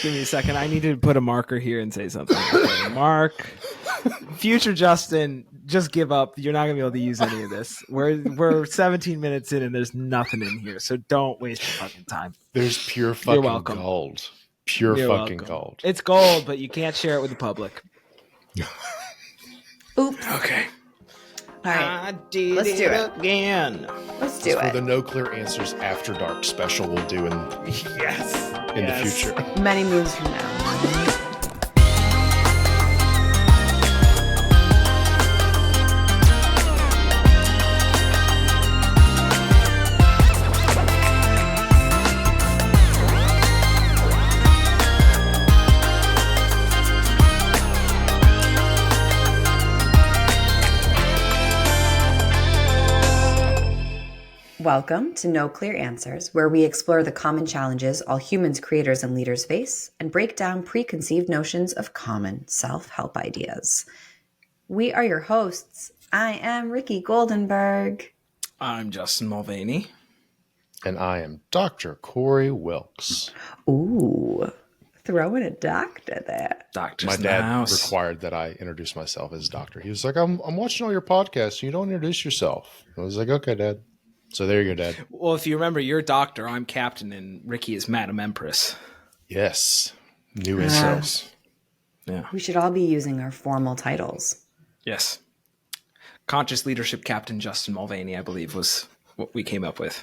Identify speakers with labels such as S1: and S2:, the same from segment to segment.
S1: Give me a second. I need to put a marker here and say something. Okay, Mark, future Justin, just give up. You're not gonna be able to use any of this. We're 17 minutes in and there's nothing in here, so don't waste your fucking time.
S2: There's pure fucking gold. Pure
S1: You're
S2: fucking
S1: welcome.
S2: gold.
S1: It's gold, but you can't share it with the public.
S3: Oops.
S2: Okay.
S3: All right.
S1: I did
S3: Let's do it
S1: again.
S3: Let's do
S2: For
S3: it.
S2: the No Clear Answers After Dark special we'll do in the future.
S3: Many moons from now. Welcome to No Clear Answers, where we explore the common challenges all humans, creators, and leaders face and break down preconceived notions of common self-help ideas. We are your hosts. I am Ricky Goldenberg.
S1: I'm Justin Mulvaney.
S2: And I am Dr. Corey Wilkes.
S3: Ooh, throwing a doctor there.
S1: Doctor's
S2: My
S1: in the
S2: dad
S1: house.
S2: required that I introduce myself as doctor. He was like, I'm watching all your podcasts. You don't introduce yourself. I was like, okay, Dad. So there you go, Dad.
S1: Well, if you remember, you're doctor, I'm captain, and Ricky is Madam Empress.
S2: Yes. New intros.
S1: Yeah.
S3: We should all be using our formal titles.
S1: Yes. Conscious Leadership Captain Justin Mulvaney, I believe, was what we came up with.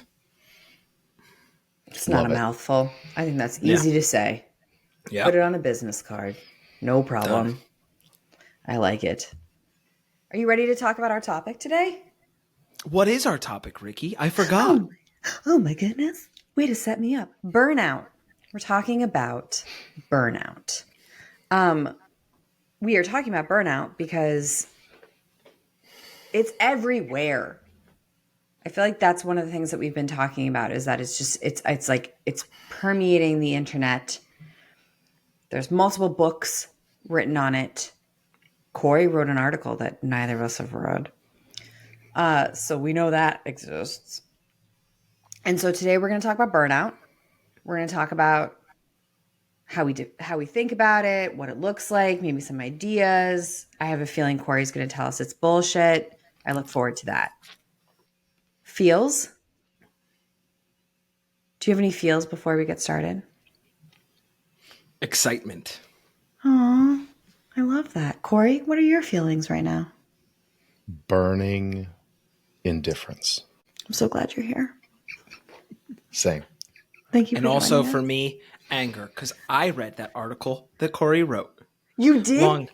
S3: It's not
S2: Love
S3: a
S2: it.
S3: mouthful. I think that's easy to say.
S1: Yeah.
S3: Put it on a business card. No problem.
S1: Done.
S3: I like it. Are you ready to talk about our topic today?
S1: What is our topic, Ricky? I forgot.
S3: Oh my goodness. Way to set me up. Burnout. We're talking about burnout. We are talking about burnout because it's everywhere. I feel like that's one of the things that we've been talking about is that it's like it's permeating the internet. There's multiple books written on it. Corey wrote an article that neither of us have read. So we know that exists. And so today we're going to talk about burnout. We're going to talk about how we think about it, what it looks like, maybe some ideas. I have a feeling Corey's going to tell us it's bullshit. I look forward to that. Feels? Do you have any feels before we get started?
S1: Excitement.
S3: Aw, I love that. Corey, what are your feelings right now?
S2: Burning indifference.
S3: I'm so glad you're here.
S2: Same.
S3: Thank you.
S1: And
S3: for
S1: also
S3: joining
S1: for
S3: us.
S1: me, anger, because I read that article that Corey wrote.
S3: You did?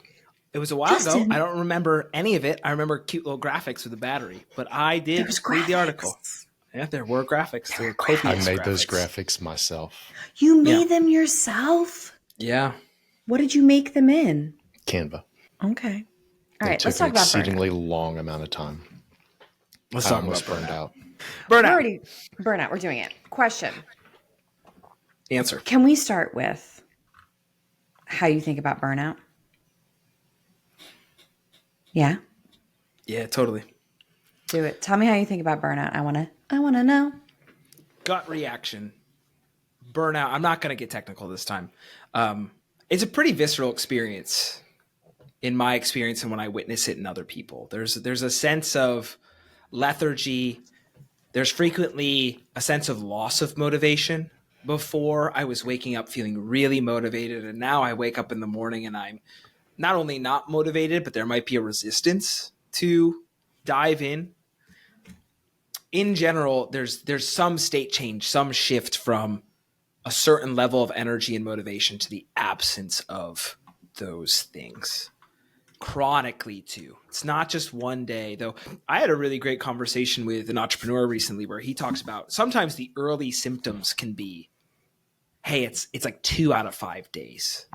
S1: It was a while
S3: Justin.
S1: ago. I don't remember any of it. I remember cute little graphics with a battery, but I did read the article. Yeah, there were graphics. There were copious
S2: I made
S1: graphics.
S2: those graphics myself.
S3: You made them yourself?
S1: Yeah.
S3: What did you make them in?
S2: Canva.
S3: Okay. All right,
S2: It
S3: let's
S2: took
S3: talk
S2: an
S3: about burnout.
S2: exceedingly long amount of time.
S1: Let's
S2: I
S1: talk
S2: almost
S1: about
S2: burned out.
S1: burnout.
S3: Burnout. We're doing it. Question.
S1: Answer.
S3: Can we start with how you think about burnout? Yeah?
S1: Yeah, totally.
S3: Do it. Tell me how you think about burnout. I want to know.
S1: Gut reaction. Burnout. I'm not going to get technical this time. It's a pretty visceral experience in my experience and when I witness it in other people. There's a sense of lethargy. There's frequently a sense of loss of motivation. Before I was waking up feeling really motivated, and now I wake up in the morning and I'm not only not motivated, but there might be a resistance to dive in. In general, there's some state change, some shift from a certain level of energy and motivation to the absence of those things. Chronically too. It's not just one day, though. I had a really great conversation with an entrepreneur recently where he talks about sometimes the early symptoms can be, hey, it's like 2 out of 5 days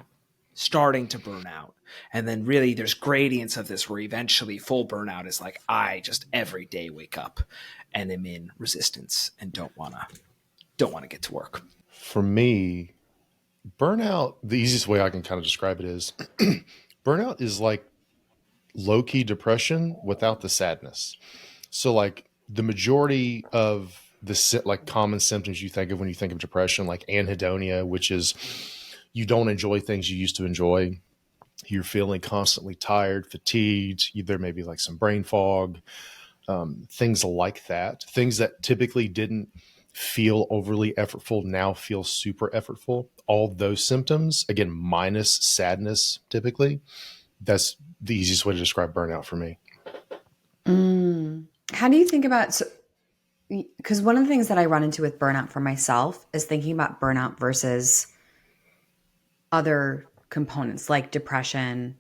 S1: starting to burn out. And then really there's gradients of this where eventually full burnout is like, I just every day wake up and am in resistance and don't want to get to work.
S2: For me, burnout, the easiest way I can kind of describe it is burnout is like low-key depression without the sadness. So like the majority of the like common symptoms you think of when you think of depression, like anhedonia, which is you don't enjoy things you used to enjoy. You're feeling constantly tired, fatigued. There may be like some brain fog, things like that. Things that typically didn't feel overly effortful now feel super effortful. All those symptoms, again, minus sadness, typically. That's the easiest way to describe burnout for me.
S3: How do you think about, because one of the things that I run into with burnout for myself is thinking about burnout versus other components like depression,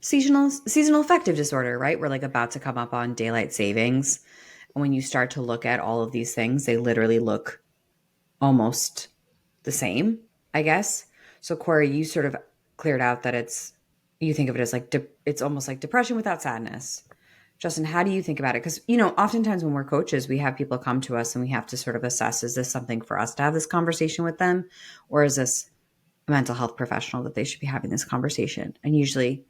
S3: seasonal affective disorder, right? We're like about to come up on daylight savings. And when you start to look at all of these things, they literally look almost the same, I guess. So Corey, you sort of cleared out that you think of it as like, it's almost like depression without sadness. Justin, how do you think about it? Because, oftentimes when we're coaches, we have people come to us and we have to sort of assess, is this something for us to have this conversation with them? Or is this a mental health professional that they should be having this conversation? And usually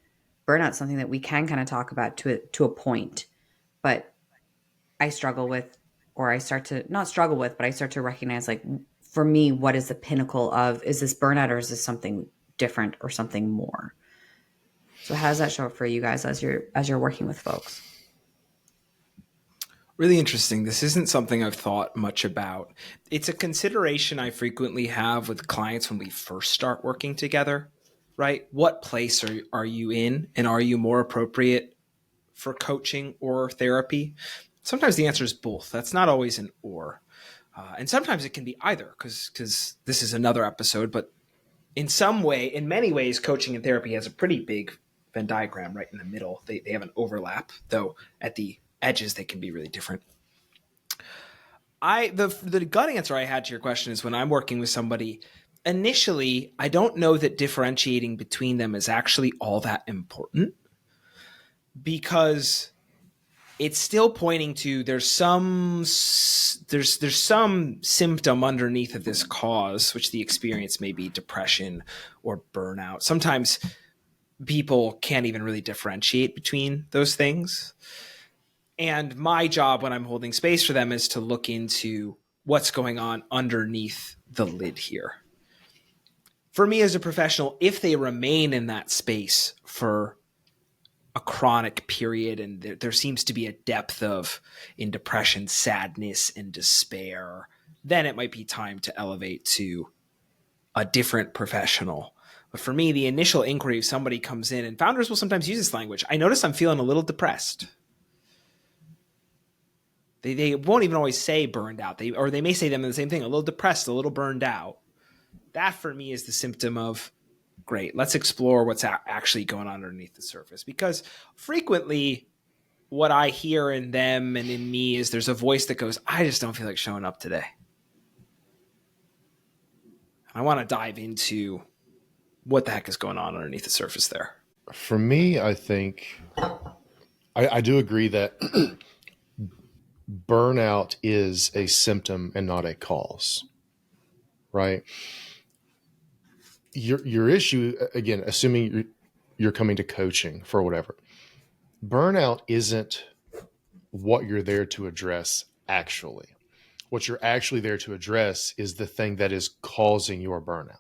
S3: burnout is something that we can kind of talk about to a point, but I struggle with, or I start to not struggle with, but I start to recognize, like, for me, what is the pinnacle of, is this burnout or is this something different or something more? So how does that show up for you guys as you're working with folks?
S1: Really interesting. This isn't something I've thought much about. It's a consideration I frequently have with clients when we first start working together, right? What place are you in, and are you more appropriate for coaching or therapy? Sometimes the answer is both. That's not always an or. And sometimes it can be either, because this is another episode, but in many ways, coaching and therapy has a pretty big Venn diagram right in the middle. They have an overlap, though at the edges they can be really different. The gut answer I had to your question is, when I'm working with somebody, initially, I don't know that differentiating between them is actually all that important, because it's still pointing to there's some symptom underneath of this cause, which the experience may be depression or burnout. Sometimes people can't even really differentiate between those things. And my job when I'm holding space for them is to look into what's going on underneath the lid here. For me as a professional, if they remain in that space for a chronic period, and there seems to be a depth in depression, sadness, and despair, then it might be time to elevate to a different professional. But for me, the initial inquiry, if somebody comes in, and founders will sometimes use this language, I notice I'm feeling a little depressed. They won't even always say burned out. They may say them in the same thing, a little depressed, a little burned out. That for me is the symptom of, great, let's explore what's actually going on underneath the surface. Because frequently what I hear in them and in me is there's a voice that goes, I just don't feel like showing up today. I want to dive into what the heck is going on underneath the surface there.
S2: For me, I think I do agree that burnout is a symptom and not a cause, right? Your issue, again, assuming you're coming to coaching for whatever, burnout isn't what you're there to address actually. What you're actually there to address is the thing that is causing your burnout.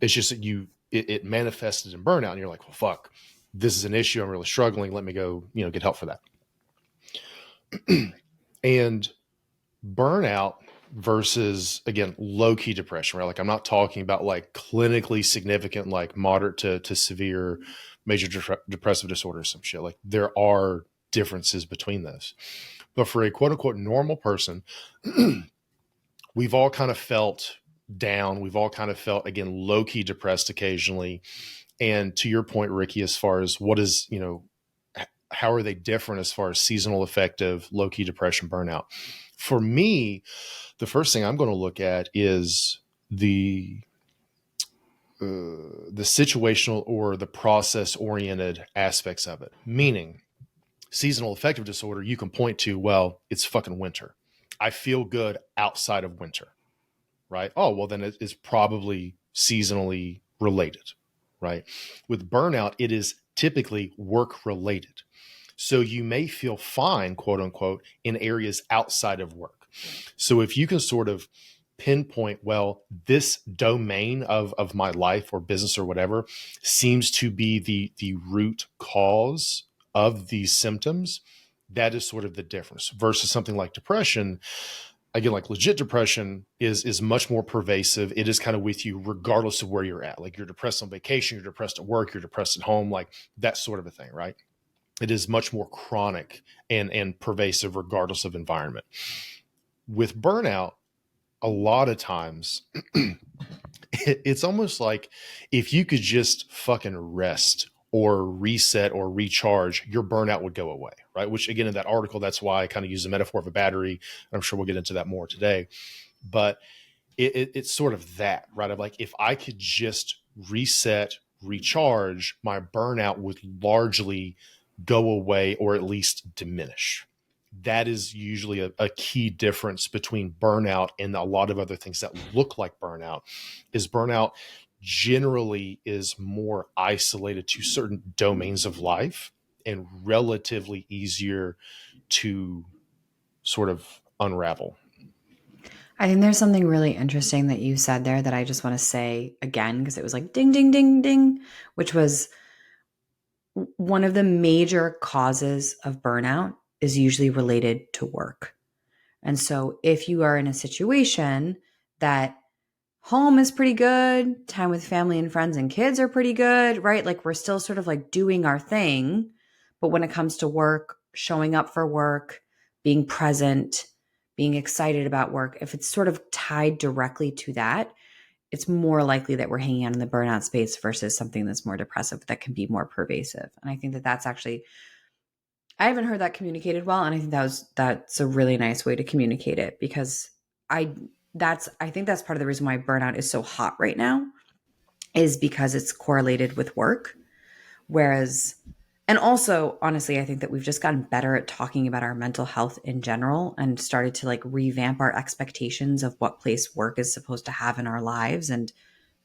S2: It's just that it manifested in burnout, and you're like, well, fuck, this is an issue. I'm really struggling. Let me go, get help for that. And burnout versus, again, low-key depression, right? Like, I'm not talking about like clinically significant, like moderate to severe major depressive disorder or some shit. Like, there are differences between those. But for a quote unquote normal person, we've all kind of felt down. We've all kind of felt, again, low-key depressed occasionally. And to your point, Ricky, as far as what is, how are they different as far as seasonal affective, low-key depression, burnout? For me, the first thing I'm going to look at is the situational or the process-oriented aspects of it. Meaning, seasonal affective disorder, you can point to, well, it's fucking winter. I feel good outside of winter, right? Oh, well, then it's probably seasonally related, right? With burnout, it is typically work-related. So you may feel fine, quote unquote, in areas outside of work. So if you can sort of pinpoint, well, this domain of my life or business or whatever seems to be the root cause of these symptoms. That is sort of the difference versus something like depression. Again, like legit depression is much more pervasive. It is kind of with you regardless of where you're at. Like you're depressed on vacation, you're depressed at work, you're depressed at home, like that sort of a thing, right? It is much more chronic and pervasive regardless of environment. With burnout, a lot of times it's almost like if you could just fucking rest or reset or recharge, your burnout would go away, right? Which again, in that article, that's why I kind of use the metaphor of a battery. And I'm sure we'll get into that more today. But it's sort of that, right? Of like, if I could just reset, recharge, my burnout would largely go away or at least diminish. That is usually a key difference between burnout and a lot of other things that look like burnout. Is burnout generally is more isolated to certain domains of life and relatively easier to sort of unravel.
S3: I think there's something really interesting that you said there that I just want to say again, because it was like ding, ding, ding, ding, which was one of the major causes of burnout is usually related to work. And so if you are in a situation that home is pretty good, time with family and friends and kids are pretty good, right? Like we're still sort of like doing our thing. But when it comes to work, showing up for work, being present, being excited about work, if it's sort of tied directly to that, it's more likely that we're hanging out in the burnout space versus something that's more depressive that can be more pervasive. And I think that that's actually, I haven't heard that communicated well. And I think that's a really nice way to communicate it, because I think that's part of the reason why burnout is so hot right now, is because it's correlated with work. Whereas, and also, honestly, I think that we've just gotten better at talking about our mental health in general and started to like revamp our expectations of what place work is supposed to have in our lives and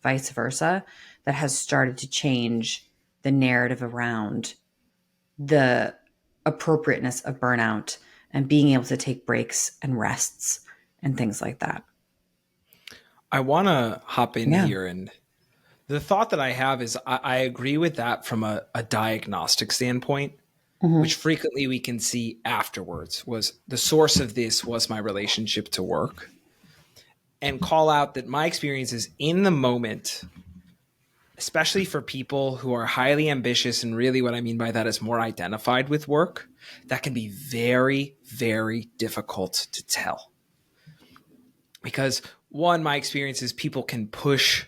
S3: vice versa. That has started to change the narrative around the appropriateness of burnout and being able to take breaks and rests and things like that.
S1: I want to hop in
S3: Yeah.
S1: here, and the thought that I have is I agree with that from a diagnostic standpoint, which frequently we can see afterwards was the source of this was my relationship to work, and call out that my experience is in the moment, especially for people who are highly ambitious. And really what I mean by that is more identified with work, that can be very, very difficult to tell. Because one, my experience is people can push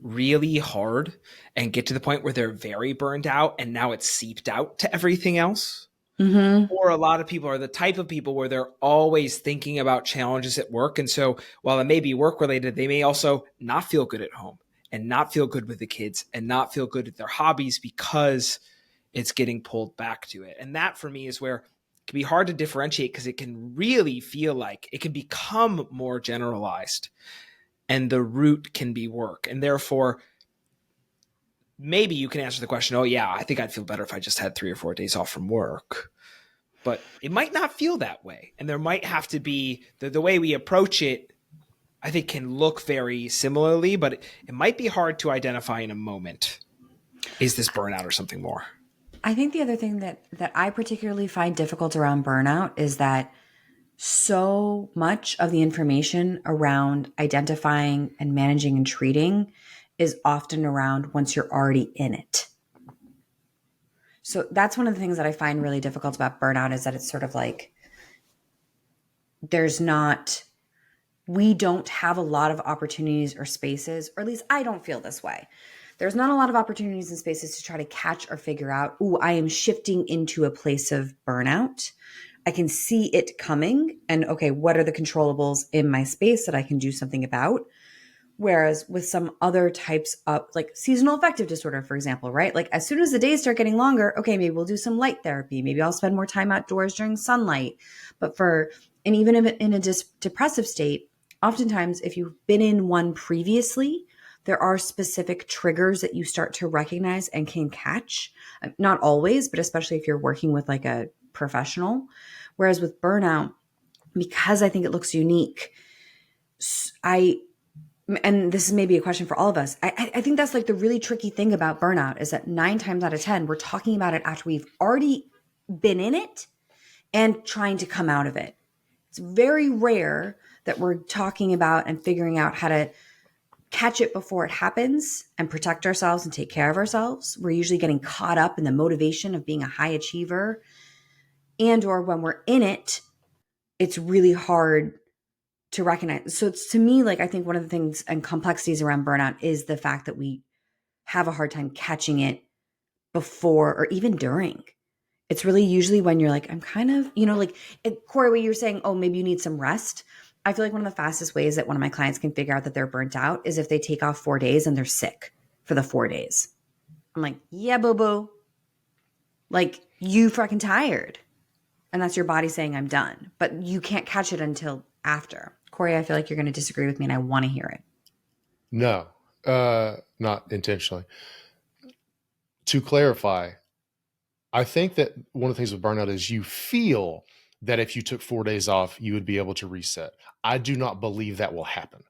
S1: really hard and get to the point where they're very burned out and now it's seeped out to everything else. Or a lot of people are the type of people where they're always thinking about challenges at work. And so while it may be work related, they may also not feel good at home and not feel good with the kids and not feel good at their hobbies because it's getting pulled back to it. And that for me is where it can be hard to differentiate, because it can really feel like it can become more generalized and the root can be work. And therefore, maybe you can answer the question, oh yeah, I think I'd feel better if I just had 3 or 4 days off from work. But it might not feel that way. And there might have to be the way we approach it, I think, can look very similarly, but it might be hard to identify in a moment. Is this burnout or something more?
S3: I think the other thing that I particularly find difficult around burnout is that so much of the information around identifying and managing and treating is often around once you're already in it. So that's one of the things that I find really difficult about burnout, is that it's sort of like we don't have a lot of opportunities or spaces, or at least I don't feel this way. There's not a lot of opportunities and spaces to try to catch or figure out, I am shifting into a place of burnout. I can see it coming and okay, what are the controllables in my space that I can do something about? Whereas with some other types of like seasonal affective disorder, for example, right? Like as soon as the days start getting longer, okay, maybe we'll do some light therapy. Maybe I'll spend more time outdoors during sunlight. And even if in a depressive state, oftentimes if you've been in one previously, there are specific triggers that you start to recognize and can catch. Not always, but especially if you're working with like a professional. Whereas with burnout, because I think it looks unique, I, and this is maybe a question for all of us. I think that's like the really tricky thing about burnout is that 9 times out of 10, we're talking about it after we've already been in it and trying to come out of it. It's very rare that we're talking about and figuring out how to catch it before it happens and protect ourselves and take care of ourselves. We're usually getting caught up in the motivation of being a high achiever. And or when we're in it, it's really hard to recognize. So it's, to me, like, I think one of the things and complexities around burnout is the fact that we have a hard time catching it before or even during. It's really usually when you're like, I'm kind of, like Corey, what you're saying, oh, maybe you need some rest. I feel like one of the fastest ways that one of my clients can figure out that they're burnt out is if they take off 4 days and they're sick for the 4 days. I'm like, yeah, boo-boo. Like, you fucking tired. And that's your body saying, I'm done. But you can't catch it until after. Corey, I feel like you're going to disagree with me and I want to hear it.
S2: No, not intentionally. To clarify, I think that one of the things with burnout is you feel that if you took 4 days off, you would be able to reset. I do not believe that will happen,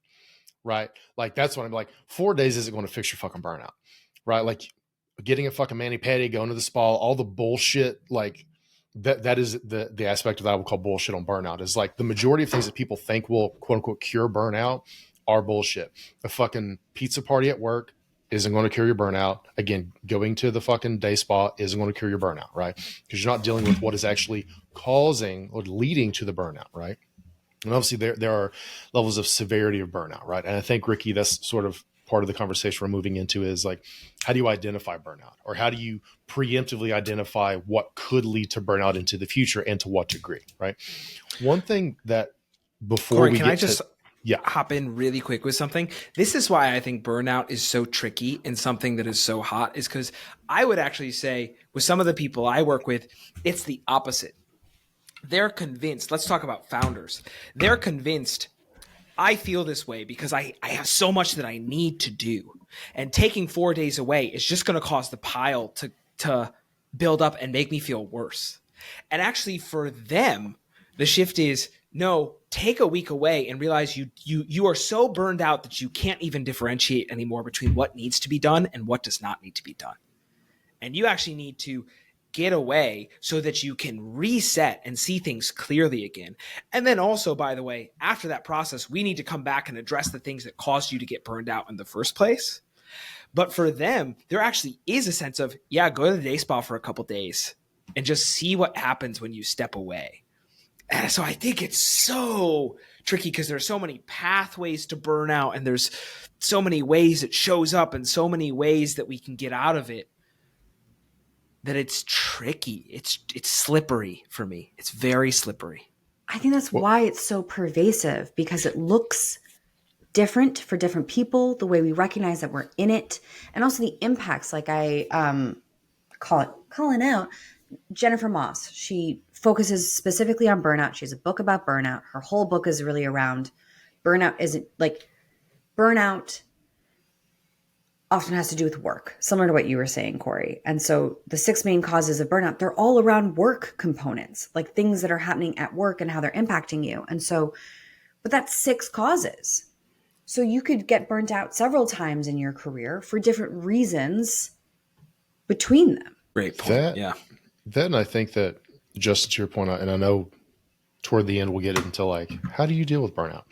S2: right? Like, that's what I'm like, 4 days isn't going to fix your fucking burnout, right? Like, getting a fucking mani-pedi, going to the spa, all the bullshit, like, that is the aspect of that I would call bullshit on burnout. Is like the majority of things that people think will quote unquote cure burnout are bullshit. A fucking pizza party at work isn't going to cure your burnout. Again, going to the fucking day spa isn't going to cure your burnout, right? Because you're not dealing with what is actually causing or leading to the burnout, right? And obviously there are levels of severity of burnout, right? And I think, Ricky, that's sort of part of the conversation we're moving into is like, how do you identify burnout, or how do you preemptively identify what could lead to burnout into the future and to what degree, right? One thing that before
S1: Corey,
S2: we
S1: can
S2: get
S1: I just
S2: yeah,
S1: hop in really quick with something? This is why I think burnout is so tricky and something that is so hot, is because I would actually say with some of the people I work with, it's the opposite. They're convinced, let's talk about founders. They're convinced, I feel this way because I have so much that I need to do. And taking 4 days away is just going to cause the pile to build up and make me feel worse. And actually for them, the shift is, no, take a week away and realize you are so burned out that you can't even differentiate anymore between what needs to be done and what does not need to be done. And you actually need to get away so that you can reset and see things clearly again. And then also, by the way, after that process, we need to come back and address the things that caused you to get burned out in the first place. But for them, there actually is a sense of, yeah, go to the day spa for a couple days and just see what happens when you step away. And so I think it's so tricky because there's so many pathways to burnout and there's so many ways it shows up and so many ways that we can get out of it, that it's tricky. It's slippery for me. It's very slippery.
S3: I think that's why it's so pervasive, because it looks different for different people, the way we recognize that we're in it, and also the impacts. Like I calling out Jennifer Moss. She focuses specifically on burnout. She has a book about burnout. Her whole book is really around burnout. Isn't like burnout often has to do with work, similar to what you were saying, Corey. And so the 6 main causes of burnout, they're all around work components, like things that are happening at work and how they're impacting you. And so, but that's 6 causes. So you could get burnt out several times in your career for different reasons between them.
S1: Great point.
S2: Then I think that, just to your point, and I know toward the end we'll get into like, how do you deal with burnout?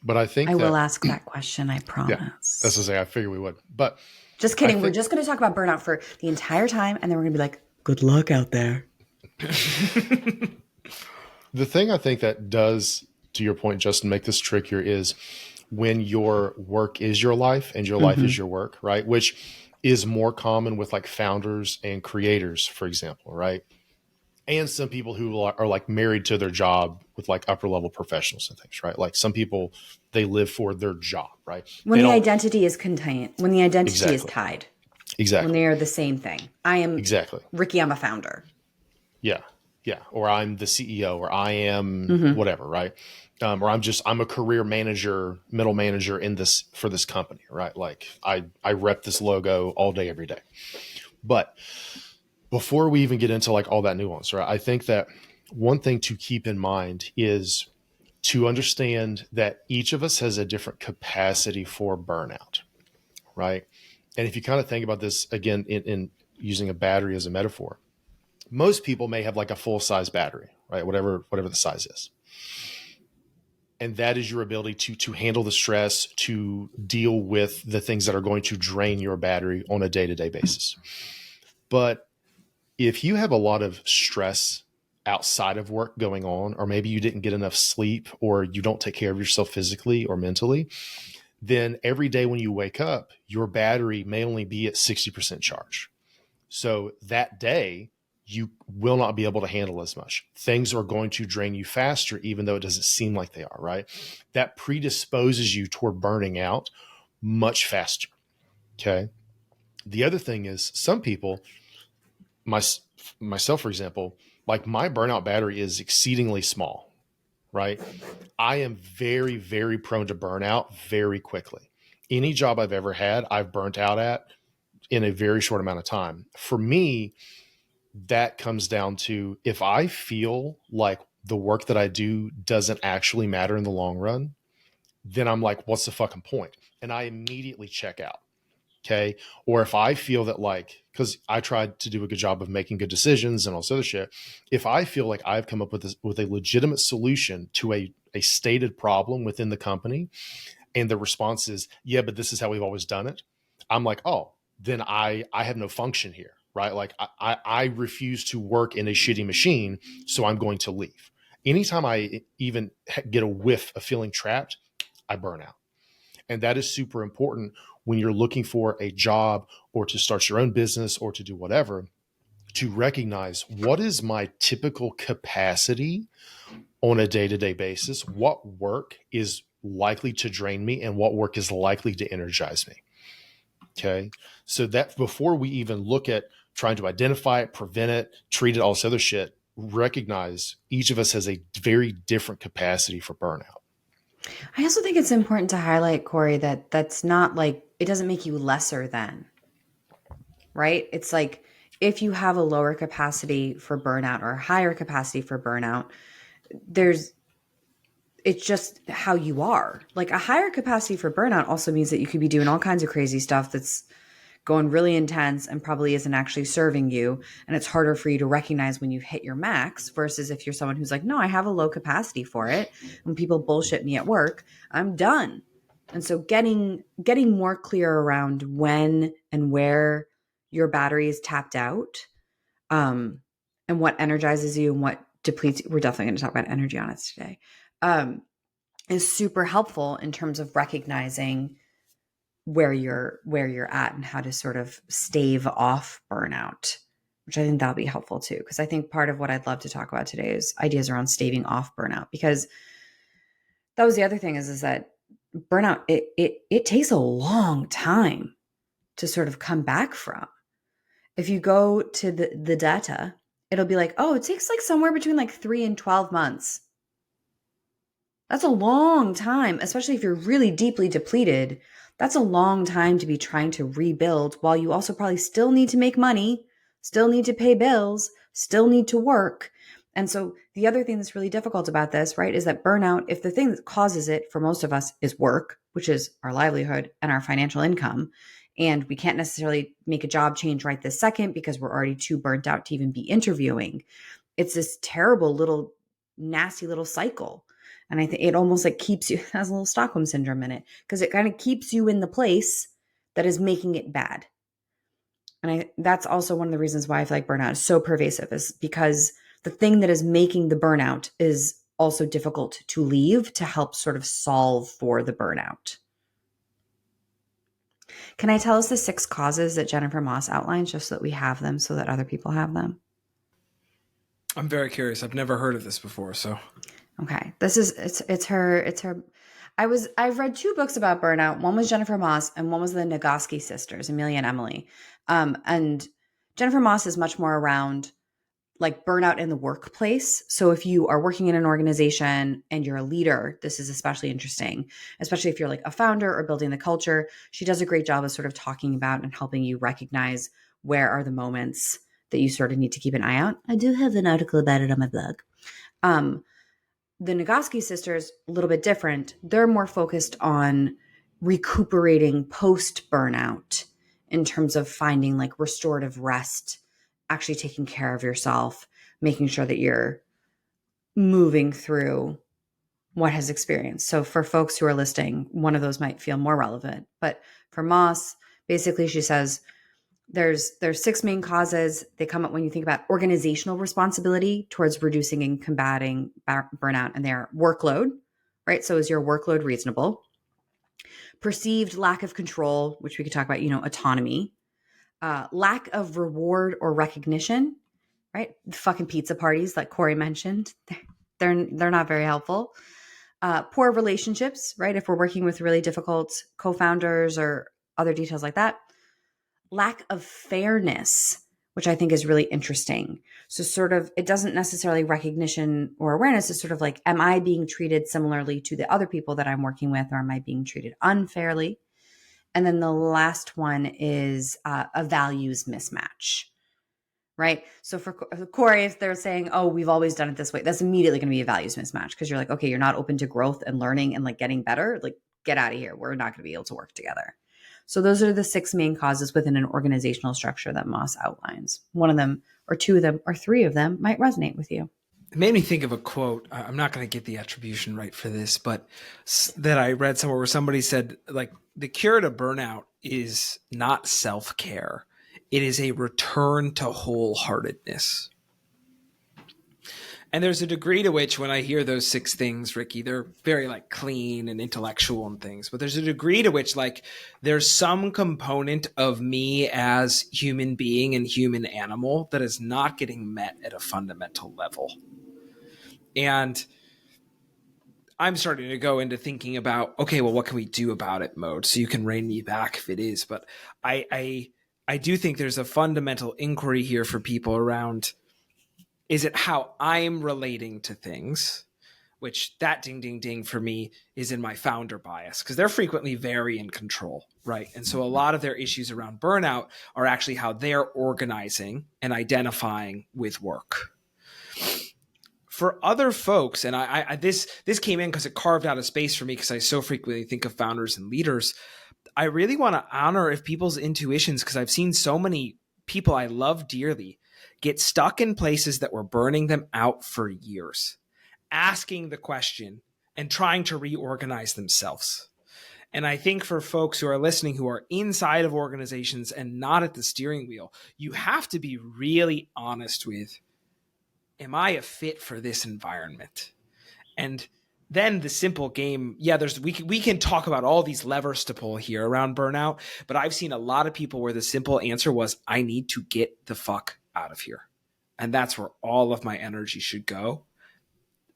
S2: But I think
S3: I will ask that question, I promise.
S2: Yeah, that's to say, I figured we would. But
S3: just kidding. We're just going to talk about burnout for the entire time, and then we're going to be like, good luck out there.
S2: The thing I think that does, to your point, Justin, make this trickier is when your work is your life and your life is your work, right? Which is more common with like founders and creators, for example, right? And some people who are like married to their job with like upper level professionals and things, right? Like some people, they live for their job, right?
S3: When the identity is contained, when the identity is tied.
S2: Exactly.
S3: When they are the same thing. I am Ricky, I'm a founder.
S2: Yeah. Yeah. Or I'm the CEO, or I am whatever, right? Or I'm a career manager, middle manager for this company, right? Like I rep this logo all day, every day. But before we even get into like all that nuance, right? I think that one thing to keep in mind is to understand that each of us has a different capacity for burnout, right? And if you kind of think about this again in using a battery as a metaphor, most people may have like a full size battery, right? Whatever the size is. And that is your ability to handle the stress, to deal with the things that are going to drain your battery on a day-to-day basis. But if you have a lot of stress outside of work going on, or maybe you didn't get enough sleep, or you don't take care of yourself physically or mentally, then every day when you wake up, your battery may only be at 60% charge. So that day, you will not be able to handle as much. Things are going to drain you faster, even though it doesn't seem like they are, right? That predisposes you toward burning out much faster. Okay. The other thing is some people, myself, for example, like my burnout battery is exceedingly small, right? I am very, very prone to burnout very quickly. Any job I've ever had, I've burnt out at in a very short amount of time. For me, that comes down to if I feel like the work that I do doesn't actually matter in the long run, then I'm like, what's the fucking point? And I immediately check out. Okay. Or if I feel that like, because I tried to do a good job of making good decisions and all this other shit, if I feel like I've come up with a legitimate solution to a stated problem within the company, and the response is, yeah, but this is how we've always done it, I'm like, oh, then I have no function here, right? Like I refuse to work in a shitty machine, so I'm going to leave. Anytime I even get a whiff of feeling trapped, I burn out. And that is super important when you're looking for a job or to start your own business or to do whatever, to recognize what is my typical capacity on a day-to-day basis, what work is likely to drain me and what work is likely to energize me. Okay. So that before we even look at trying to identify it, prevent it, treat it, all this other shit, recognize each of us has a very different capacity for burnout.
S3: I also think it's important to highlight, Corey, that that's not like, it doesn't make you lesser than, right? It's like if you have a lower capacity for burnout or a higher capacity for burnout, it's just how you are. Like a higher capacity for burnout also means that you could be doing all kinds of crazy stuff that's going really intense and probably isn't actually serving you. And it's harder for you to recognize when you've hit your max versus if you're someone who's like, no, I have a low capacity for it. When people bullshit me at work, I'm done. And so getting more clear around when and where your battery is tapped out, and what energizes you and what depletes you. We're definitely going to talk about energy on it today. Is super helpful in terms of recognizing where you're at and how to sort of stave off burnout, which I think that'll be helpful too. Because I think part of what I'd love to talk about today is ideas around staving off burnout, because that was the other thing is that burnout, it takes a long time to sort of come back from. If you go to the data, it'll be like, oh, it takes like somewhere between like 3 and 12 months. That's a long time, especially if you're really deeply depleted. That's a long time to be trying to rebuild while you also probably still need to make money, still need to pay bills, still need to work. And so the other thing that's really difficult about this, right, is that burnout, if the thing that causes it for most of us is work, which is our livelihood and our financial income, and we can't necessarily make a job change right this second because we're already too burnt out to even be interviewing. It's this terrible little, nasty little cycle. And I think it almost like keeps you, has a little Stockholm syndrome in it, because it kind of keeps you in the place that is making it bad. And that's also one of the reasons why I feel like burnout is so pervasive, is because the thing that is making the burnout is also difficult to leave to help sort of solve for the burnout. Can I tell us the 6 causes that Jennifer Moss outlines just so that we have them so that other people have them?
S1: I'm very curious. I've never heard of this before, so.
S3: Okay. It's her. I've read 2 books about burnout. One was Jennifer Moss and one was the Nagoski sisters, Amelia and Emily. And Jennifer Moss is much more around like burnout in the workplace. So if you are working in an organization and you're a leader, this is especially interesting, especially if you're like a founder or building the culture. She does a great job of sort of talking about and helping you recognize where are the moments that you sort of need to keep an eye out. I do have an article about it on my blog. The Nagoski sisters, a little bit different. They're more focused on recuperating post burnout in terms of finding like restorative rest, actually taking care of yourself, making sure that you're moving through what has experienced. So for folks who are listening, one of those might feel more relevant. But for Moss, basically she says there's 6 main causes. They come up when you think about organizational responsibility towards reducing and combating burnout, and they're workload, right? So is your workload reasonable? Perceived lack of control, which we could talk about, autonomy, lack of reward or recognition, right? Fucking pizza parties, like Corey mentioned, they're not very helpful. Poor relationships, right? If we're working with really difficult co-founders or other details like that. Lack of fairness, which I think is really interesting. So sort of, it doesn't necessarily recognition or awareness. It's sort of like, am I being treated similarly to the other people that I'm working with, or am I being treated unfairly? And then the last one is a values mismatch, right? So for Corey, if they're saying, oh, we've always done it this way, that's immediately going to be a values mismatch, because you're like, okay, you're not open to growth and learning and like getting better. Like, get out of here. We're not going to be able to work together. So those are the 6 main causes within an organizational structure that Moss outlines. One of them or 2 of them or 3 of them might resonate with you.
S1: It made me think of a quote. I'm not going to get the attribution right for this, but that I read somewhere where somebody said, like, the cure to burnout is not self-care. It is a return to wholeheartedness. And there's a degree to which when I hear those 6 things, Ricky, they're very like clean and intellectual and things, but there's a degree to which like there's some component of me as human being and human animal that is not getting met at a fundamental level. And I'm starting to go into thinking about, okay, well, what can we do about it mode? So you can rein me back if it is. But I do think there's a fundamental inquiry here for people around, is it how I'm relating to things? Which that ding, ding, ding for me is in my founder bias, because they're frequently very in control, right? And so a lot of their issues around burnout are actually how they're organizing and identifying with work. For other folks, and I this came in because it carved out a space for me, because I so frequently think of founders and leaders. I really want to honor if people's intuitions, because I've seen so many people I love dearly get stuck in places that were burning them out for years, asking the question and trying to reorganize themselves. And I think for folks who are listening, who are inside of organizations and not at the steering wheel, you have to be really honest with, am I a fit for this environment? And then the simple game, we can talk about all these levers to pull here around burnout, but I've seen a lot of people where the simple answer was, I need to get the fuck out of here. And that's where all of my energy should go.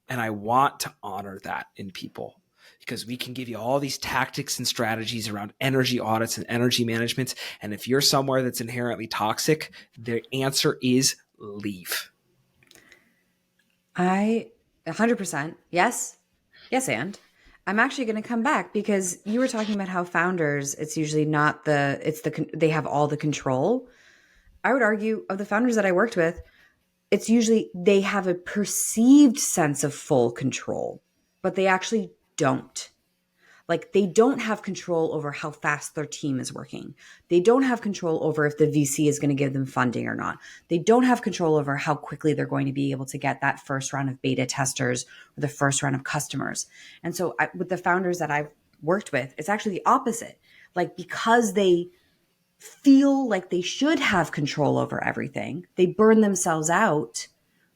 S1: And I want to honor that in people, because we can give you all these tactics and strategies around energy audits and energy management. And if you're somewhere that's inherently toxic, the answer is leave.
S3: 100%. Yes. And I'm actually going to come back, because you were talking about how founders, it's usually not they have all the control. I would argue of the founders that I worked with, it's usually they have a perceived sense of full control, but they actually don't. Like, they don't have control over how fast their team is working. They don't have control over if the VC is going to give them funding or not. They don't have control over how quickly they're going to be able to get that first round of beta testers or the first round of customers. And so with the founders that I've worked with, it's actually the opposite. Like, because they feel like they should have control over everything, they burn themselves out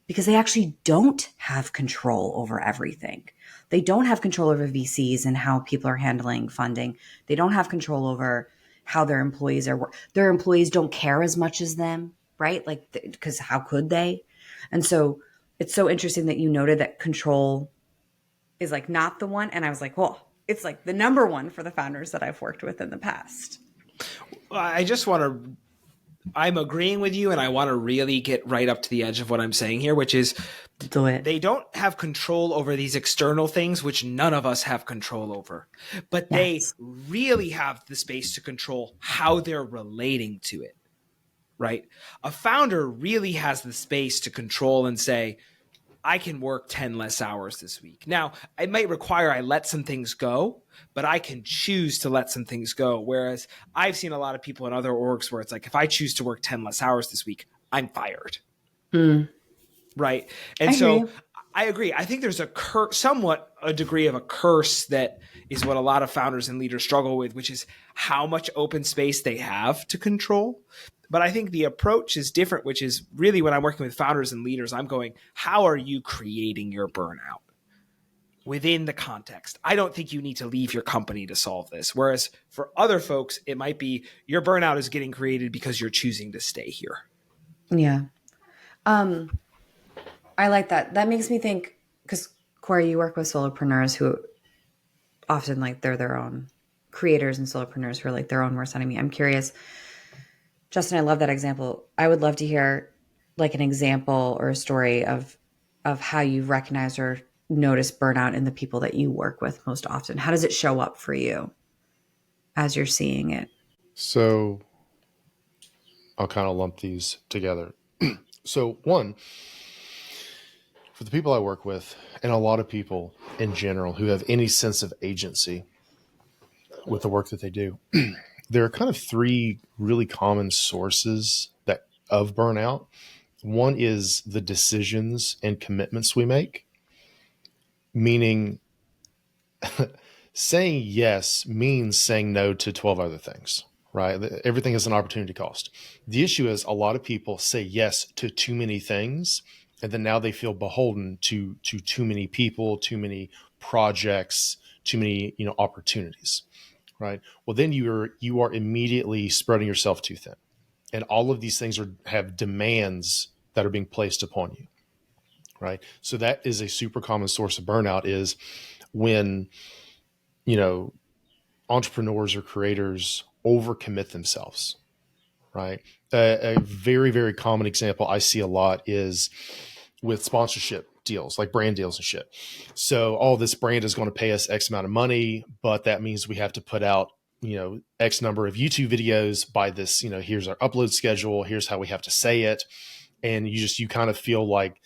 S3: because they actually don't have control over everything. They don't have control over VCs and how people are handling funding. They don't have control over how their employees are. Their employees don't care as much as them, right? Like, because how could they? And so it's so interesting that you noted that control is like not the one. And I was like, well, it's like the number one for the founders that I've worked with in the past.
S1: I'm agreeing with you, and I want to really get right up to the edge of what I'm saying here, which is they don't have control over these external things, which none of us have control over, but they really have the space to control how they're relating to it, right? A founder really has the space to control and say, I can work 10 less hours this week. Now, it might require I let some things go, but I can choose to let some things go. Whereas I've seen a lot of people in other orgs where it's like, if I choose to work 10 less hours this week, I'm fired. Right. And
S3: I hear
S1: so
S3: you.
S1: I agree. I think there's somewhat a degree of a curse that is what a lot of founders and leaders struggle with, which is how much open space they have to control. But I think the approach is different, which is really when I'm working with founders and leaders, I'm going, how are you creating your burnout within the context? I don't think you need to leave your company to solve this. Whereas for other folks, it might be your burnout is getting created because you're choosing to stay here.
S3: Yeah. I like that. That makes me think, because Corey, you work with solopreneurs who often like they're their own creators, and solopreneurs who are like their own worst enemy. I'm curious, Justin, I love that example. I would love to hear like an example or a story of how you recognize or notice burnout in the people that you work with most often. How does it show up for you as you're seeing it?
S2: So I'll kind of lump these together. So one, for the people I work with, and a lot of people in general who have any sense of agency with the work that they do, there are kind of three really common sources of burnout. One is the decisions and commitments we make, meaning saying yes means saying no to 12 other things, right? Everything has an opportunity cost. The issue is a lot of people say yes to too many things, and then now they feel beholden to too many people, too many projects, too many opportunities, right? Well, then you are immediately spreading yourself too thin, and all of these things have demands that are being placed upon you, right? So that is a super common source of burnout, is when entrepreneurs or creators overcommit themselves, right? A very, very common example I see a lot is with sponsorship deals, like brand deals and shit. So, this brand is going to pay us X amount of money, but that means we have to put out, X number of YouTube videos by this, here's our upload schedule, here's how we have to say it. And you kind of feel like,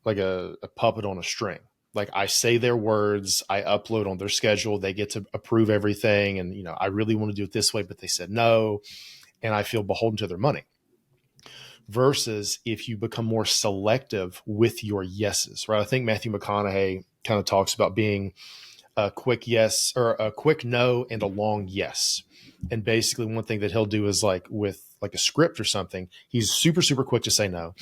S2: like a puppet on a string. Like, I say their words, I upload on their schedule, they get to approve everything. And, I really want to do it this way, but they said no. And I feel beholden to their money. Versus if you become more selective with your yeses, right? I think Matthew McConaughey kind of talks about being a quick yes, or a quick no and a long yes. And basically one thing that he'll do is, like with like a script or something, he's super, super quick to say no.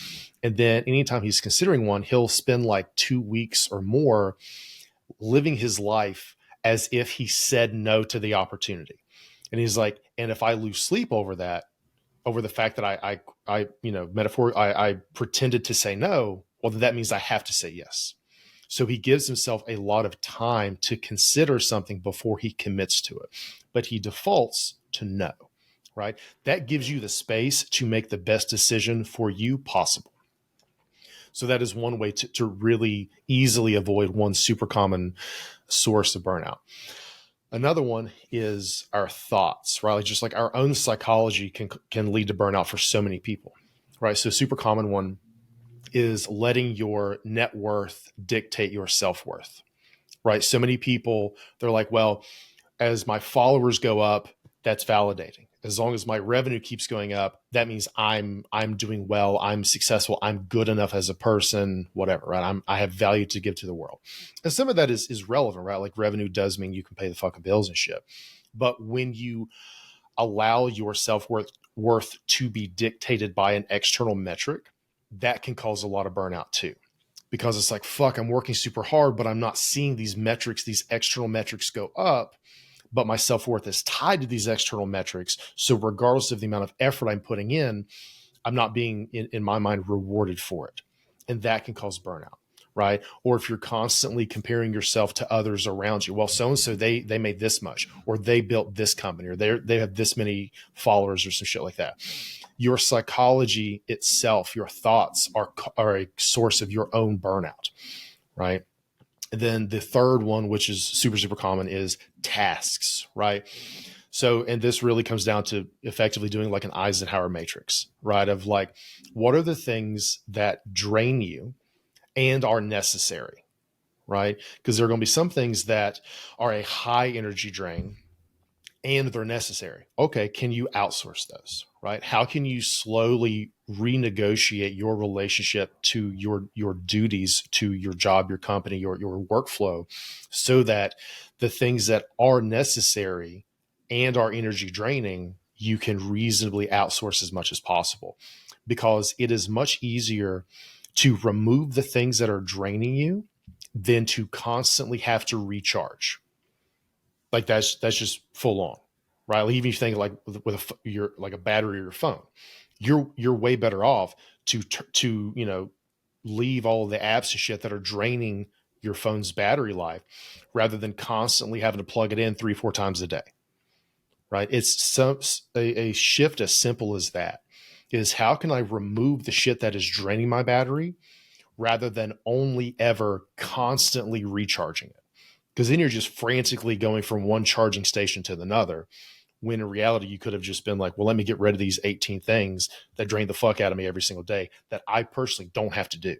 S2: And then anytime he's considering one, he'll spend like 2 weeks or more living his life as if he said no to the opportunity. And he's like, and if I lose sleep over the fact that I pretended to say no, well, then that means I have to say yes. So he gives himself a lot of time to consider something before he commits to it, but he defaults to no, right? That gives you the space to make the best decision for you possible. So that is one way to really easily avoid one super common source of burnout. Another one is our thoughts, right? Just like our own psychology can lead to burnout for so many people, right? So a super common one is letting your net worth dictate your self-worth, right? So many people, they're like, well, as my followers go up, that's validating. As long as my revenue keeps going up, that means I'm doing well, I'm successful, I'm good enough as a person, whatever, right? I have value to give to the world. And some of that is relevant, right? Like revenue does mean you can pay the fucking bills and shit. But when you allow your self-worth to be dictated by an external metric, that can cause a lot of burnout too. Because it's like, fuck, I'm working super hard, but I'm not seeing these metrics, these external metrics go up. But my self-worth is tied to these external metrics. So regardless of the amount of effort I'm putting in, I'm not being, in my mind, rewarded for it. And that can cause burnout, right? Or if you're constantly comparing yourself to others around you, well, so-and-so, they made this much, or they built this company, or they have this many followers or some shit like that. Your psychology itself, your thoughts are a source of your own burnout, right? And then the third one, which is super, super common, is tasks, right? So, and this really comes down to effectively doing like an Eisenhower matrix, right? Of like, what are the things that drain you and are necessary, right? Because there are going to be some things that are a high energy drain and they're necessary. Okay, can you outsource those, right? How can you slowly renegotiate your relationship to your duties, to your job, your company, your workflow, so that the things that are necessary and are energy draining, you can reasonably outsource as much as possible? Because it is much easier to remove the things that are draining you than to constantly have to recharge. Like that's just full on, right? Like even if you think like with your like a battery or your phone, you're way better off to leave all of the apps and shit that are draining your phone's battery life, rather than constantly having to plug it in 3-4 times a day, right? It's a shift as simple as that. Is how can I remove the shit that is draining my battery rather than only ever constantly recharging it? Because then you're just frantically going from one charging station to another, when in reality, you could have just been like, well, let me get rid of these 18 things that drain the fuck out of me every single day that I personally don't have to do.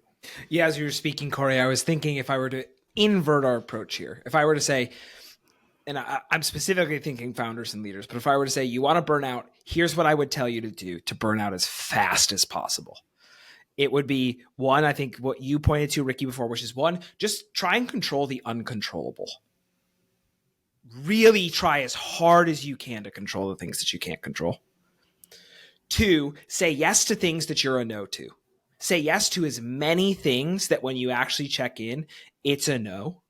S1: Yeah, as you were speaking, Corey, I was thinking if I were to invert our approach here, if I were to say, and I'm specifically thinking founders and leaders, but if I were to say, you want to burn out, here's what I would tell you to do to burn out as fast as possible. It would be one, I think what you pointed to, Ricky, before, which is one, just try and control the uncontrollable. Really try as hard as you can to control the things that you can't control. 2, say yes to things that you're a no to. Say yes to as many things that when you actually check in, it's a no.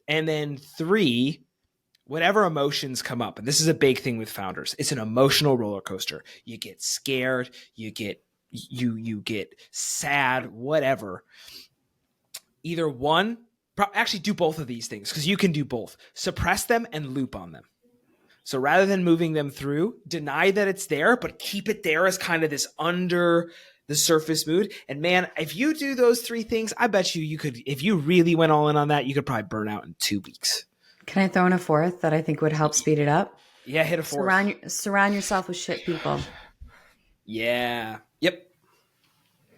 S1: And then 3, whatever emotions come up, and this is a big thing with founders, it's an emotional roller coaster. You get scared, you get sad, whatever. Either one, actually do both of these things, because you can do both. Suppress them and loop on them. So rather than moving them through, deny that it's there, but keep it there as kind of this under the surface mood. And man, if you do those 3 things, I bet you could, if you really went all in on that, you could probably burn out in 2 weeks.
S3: Can I throw in a fourth that I think would help speed it up?
S1: Yeah, hit a fourth.
S3: Surround yourself with shit people.
S1: Yeah. Yep.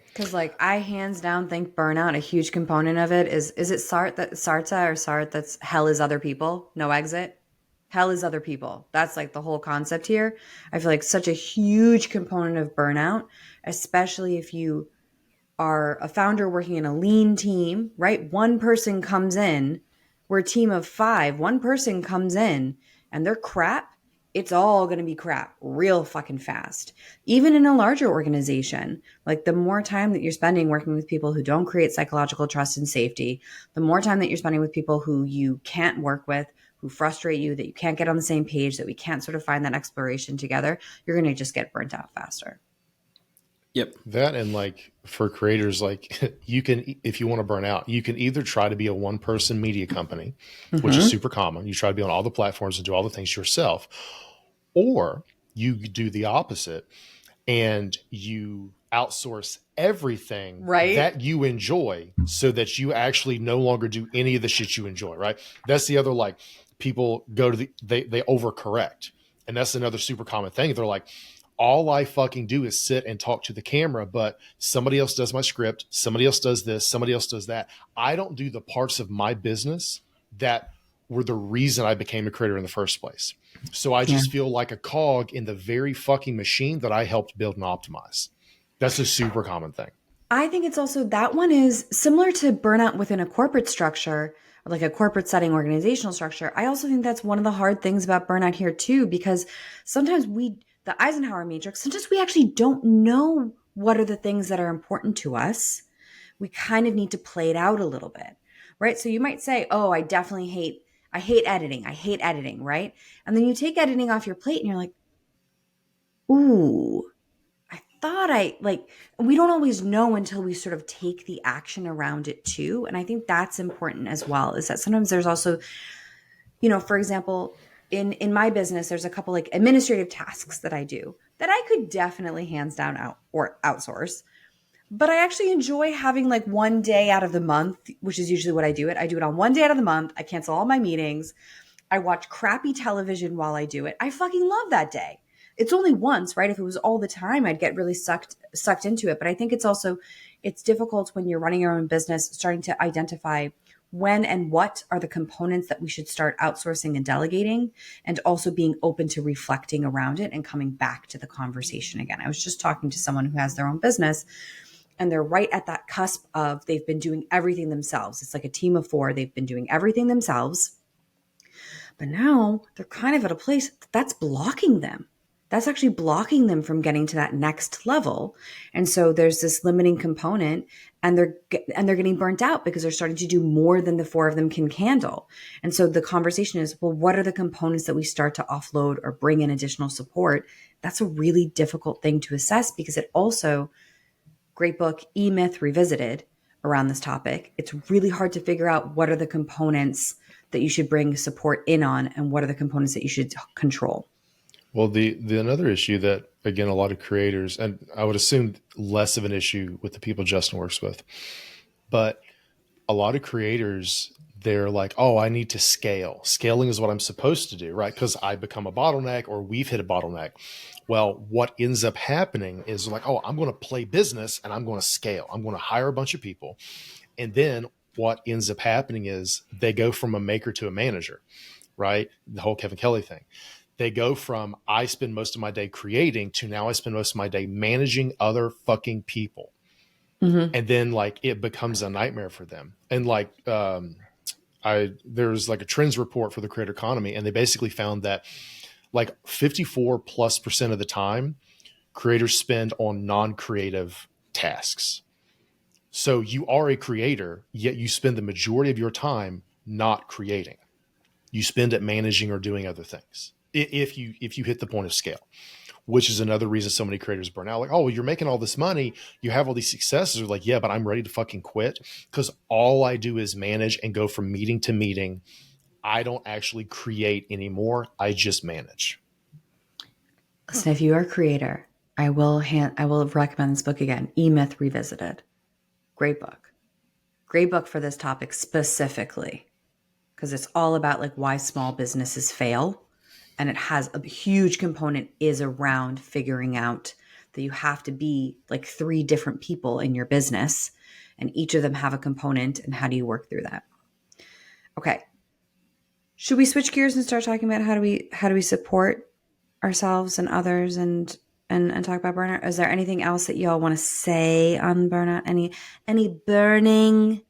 S3: Because like I hands down think burnout, a huge component of it is it Sartre that's hell is other people, no exit? Hell is other people. That's like the whole concept here. I feel like such a huge component of burnout, especially if you are a founder working in a lean team, right? One person comes in, we're a team of 5, one person comes in and they're crap. It's all going to be crap real fucking fast. Even in a larger organization, like the more time that you're spending working with people who don't create psychological trust and safety, the more time that you're spending with people who you can't work with, who frustrate you, that you can't get on the same page, that we can't sort of find that exploration together, you're going to just get burnt out faster.
S1: Yep.
S2: That, and like for creators, like you can, if you want to burn out, you can either try to be a one-person media company, which is super common. You try to be on all the platforms and do all the things yourself, or you do the opposite and you outsource everything that you enjoy so that you actually no longer do any of the shit you enjoy, right? That's the other, like, people go to they overcorrect. And that's another super common thing. They're like, all I fucking do is sit and talk to the camera, but somebody else does my script. Somebody else does this. Somebody else does that. I don't do the parts of my business that were the reason I became a creator in the first place. So I just feel like a cog in the very fucking machine that I helped build and optimize. That's a super common thing.
S3: I think it's also, that one is similar to burnout within a corporate structure, like a corporate setting, organizational structure. I also think that's one of the hard things about burnout here too, because sometimes the Eisenhower matrix, sometimes we actually don't know what are the things that are important to us. We kind of need to play it out a little bit, right? So you might say, oh, I hate editing, right? And then you take editing off your plate and you're like, ooh, I thought we don't always know until we sort of take the action around it too. And I think that's important as well, is that sometimes there's also, for example, in my business, there's a couple like administrative tasks that I do that I could definitely hands down outsource. But I actually enjoy having like one day out of the month, which is usually what I do it. I do it on one day out of the month. I cancel all my meetings. I watch crappy television while I do it. I fucking love that day. it's only once, right? If it was all the time, I'd get really sucked into it. But I think it's difficult when you're running your own business, starting to identify when and what are the components that we should start outsourcing and delegating, and also being open to reflecting around it and coming back to the conversation again. I was just talking to someone who has their own business, and they're right at that cusp of they've been doing everything themselves. It's like a team of 4. They've been doing everything themselves, but now they're kind of at a place that's blocking them. That's actually blocking them from getting to that next level. And so there's this limiting component, and they're getting burnt out because they're starting to do more than the 4 of them can handle. And so the conversation is, well, what are the components that we start to offload or bring in additional support? That's a really difficult thing to assess, because it also, great book, E-Myth Revisited, around this topic. It's really hard to figure out what are the components that you should bring support in on, and what are the components that you should control.
S2: Well, the another issue that, again, a lot of creators, and I would assume less of an issue with the people Justin works with, but a lot of creators, they're like, oh, I need to scale. Scaling is what I'm supposed to do, right? Because I become a bottleneck, or we've hit a bottleneck. Well, what ends up happening is like, oh, I'm going to play business and I'm going to scale. I'm going to hire a bunch of people. And then what ends up happening is they go from a maker to a manager, right? The whole Kevin Kelly thing. They go from, I spend most of my day creating, to now I spend most of my day managing other fucking people. Mm-hmm. And then like it becomes a nightmare for them. And like, there's like a trends report for the creator economy, and they basically found that like 54+% of the time creators spend on non-creative tasks. So you are a creator, yet you spend the majority of your time not creating. You spend it managing or doing other things. If you hit the point of scale, which is another reason so many creators burn out. Like, oh, well, you're making all this money, you have all these successes. They're like, yeah, but I'm ready to fucking quit, because all I do is manage and go from meeting to meeting. I don't actually create anymore. I just manage.
S3: Listen, if you are a creator, I will recommend this book again, E-Myth Revisited. Great book. Great book for this topic specifically, because it's all about like why small businesses fail. And it has a huge component is around figuring out that you have to be like 3 different people in your business, and each of them have a component, and how do you work through that? Okay. Should we switch gears and start talking about how do we support ourselves and others and talk about burnout? Is there anything else that y'all want to say on burnout? Any burning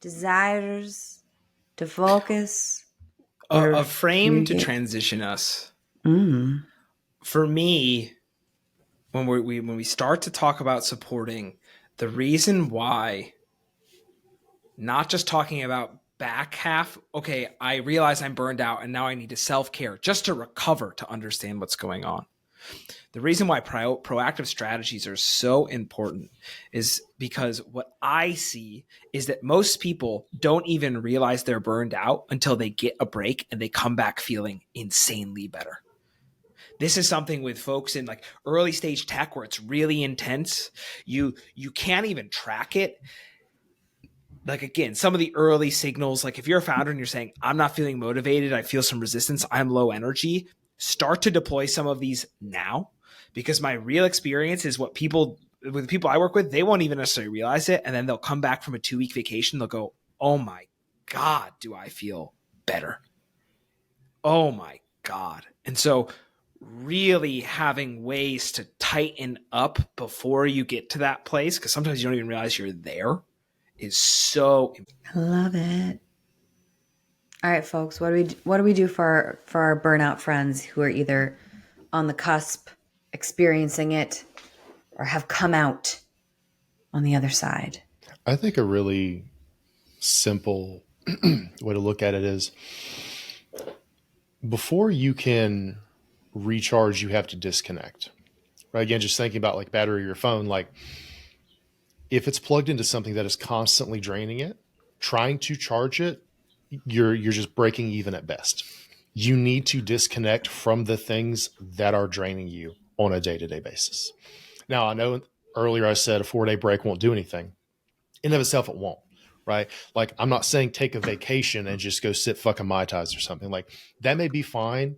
S3: desires to focus?
S1: A frame to transition us. For me, when we start to talk about supporting, the reason why, not just talking about back half, okay, I realize I'm burned out and now I need to self-care just to recover, to understand what's going on. The reason why proactive strategies are so important is because what I see is that most people don't even realize they're burned out until they get a break and they come back feeling insanely better. This is something with folks in like early stage tech where it's really intense. You can't even track it. Like, again, some of the early signals, like if you're a founder and you're saying, I'm not feeling motivated, I feel some resistance, I'm low energy, start to deploy some of these now. Because my real experience is with the people I work with, they won't even necessarily realize it. And then they'll come back from a 2-week vacation. They'll go, oh my God, do I feel better? Oh my God. And so really having ways to tighten up before you get to that place, because sometimes you don't even realize you're there, is so important.
S3: I love it. All right, folks, what do we do for our burnout friends who are either on the cusp, experiencing it, or have come out on the other side?
S2: I think a really simple way to look at it is, before you can recharge, you have to disconnect. Right? Again, just thinking about like battery of your phone, like if it's plugged into something that is constantly draining it, trying to charge it, you're just breaking even at best. You need to disconnect from the things that are draining you on a day-to-day basis. Now, I know earlier I said a 4-day break won't do anything. In and of itself, it won't, right? Like, I'm not saying take a vacation and just go sit fucking Mai Tais or something. Like, that may be fine,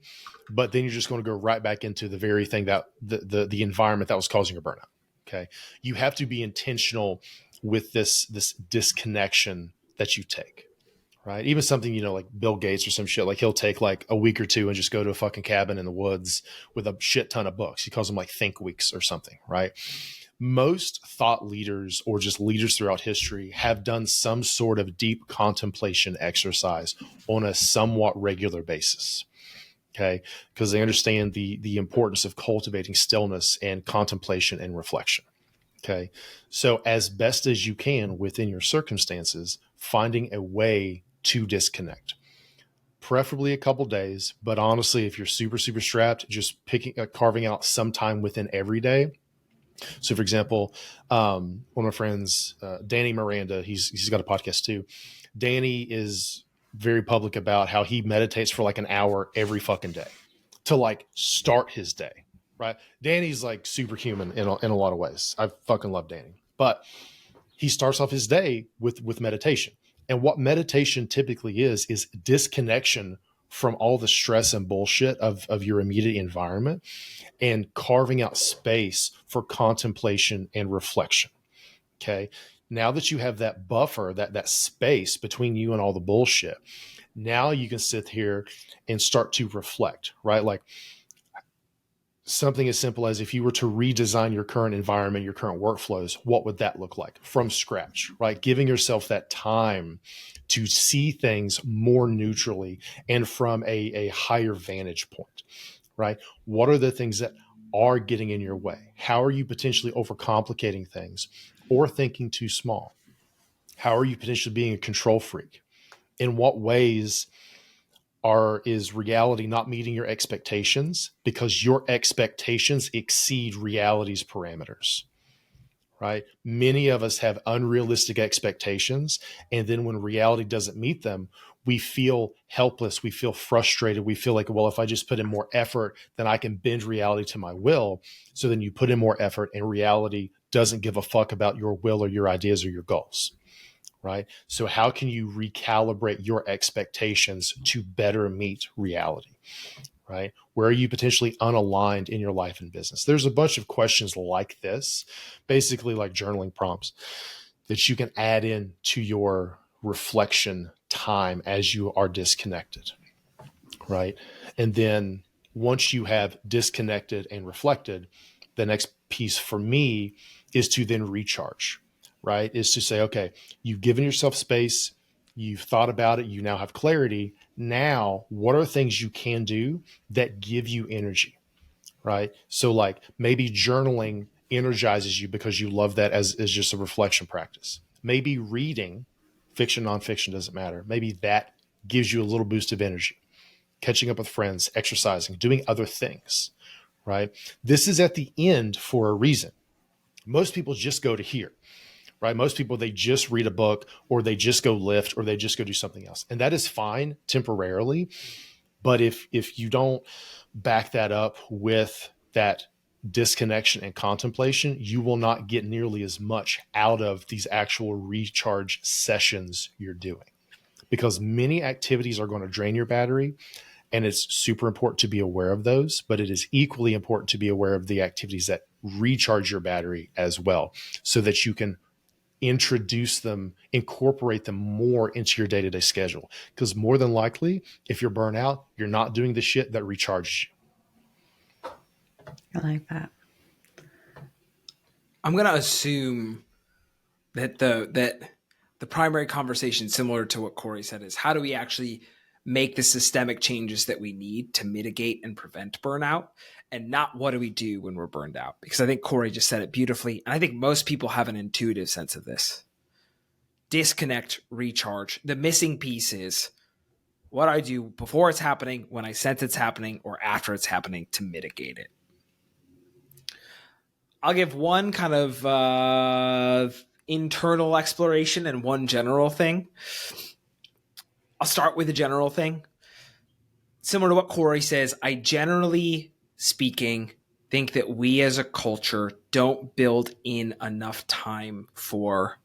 S2: but then you're just going to go right back into the very thing that the environment that was causing your burnout. Okay. You have to be intentional with this disconnection that you take, right? Even something, like Bill Gates or some shit, like he'll take like a week or two and just go to a fucking cabin in the woods with a shit ton of books. He calls them like think weeks or something, right? Most thought leaders or just leaders throughout history have done some sort of deep contemplation exercise on a somewhat regular basis. Okay. Because they understand the importance of cultivating stillness and contemplation and reflection. Okay. So as best as you can within your circumstances, finding a way to disconnect, preferably a couple days. But honestly, if you're super, super strapped, just carving out some time within every day. So for example, one of my friends, Danny Miranda, he's got a podcast too. Danny is very public about how he meditates for like an hour every fucking day to like start his day. Right. Danny's like superhuman in a lot of ways. I fucking love Danny, but he starts off his day with meditation. And what meditation typically is disconnection from all the stress and bullshit of your immediate environment and carving out space for contemplation and reflection. Okay. Now that you have that buffer, that space between you and all the bullshit, now you can sit here and start to reflect, right? Like something as simple as if you were to redesign your current environment, your current workflows, what would that look like from scratch, right? Giving yourself that time to see things more neutrally and from a higher vantage point, right? What are the things that are getting in your way? How are you potentially overcomplicating things or thinking too small? How are you potentially being a control freak? In what ways is reality not meeting your expectations because your expectations exceed reality's parameters, right? Many of us have unrealistic expectations. And then when reality doesn't meet them, we feel helpless. We feel frustrated. We feel like, well, if I just put in more effort, then I can bend reality to my will. So then you put in more effort and reality doesn't give a fuck about your will or your ideas or your goals. Right? So how can you recalibrate your expectations to better meet reality? Right? Where are you potentially unaligned in your life and business? There's a bunch of questions like this, basically like journaling prompts that you can add in to your reflection time as you are disconnected. Right? And then once you have disconnected and reflected, the next piece for me is to then recharge. Right? Is to say, okay, you've given yourself space, you've thought about it, you now have clarity. Now, what are things you can do that give you energy? Right? So like maybe journaling energizes you because you love that as just a reflection practice. Maybe reading, fiction, nonfiction, doesn't matter. Maybe that gives you a little boost of energy. Catching up with friends, exercising, doing other things, right? This is at the end for a reason. Most people just go to here. Right? Most people, they just read a book or they just go lift or they just go do something else. And that is fine temporarily. But if you don't back that up with that disconnection and contemplation, you will not get nearly as much out of these actual recharge sessions you're doing. Because many activities are going to drain your battery. And it's super important to be aware of those, but it is equally important to be aware of the activities that recharge your battery as well, so that you can introduce them, incorporate them more into your day-to-day schedule. Because more than likely, if you're burnt out, you're not doing the shit that recharges you.
S3: I like that.
S1: I'm going to assume that the primary conversation, similar to what Corey said, is how do we actually make the systemic changes that we need to mitigate and prevent burnout, and not what do we do when we're burned out? Because I think Corey just said it beautifully. And I think most people have an intuitive sense of this. Disconnect, recharge. The missing piece is what I do before it's happening, when I sense it's happening, or after it's happening to mitigate it. I'll give one kind of internal exploration and one general thing. I'll start with the general thing. Similar to what Corey says, I generally speaking think that we as a culture don't build in enough time for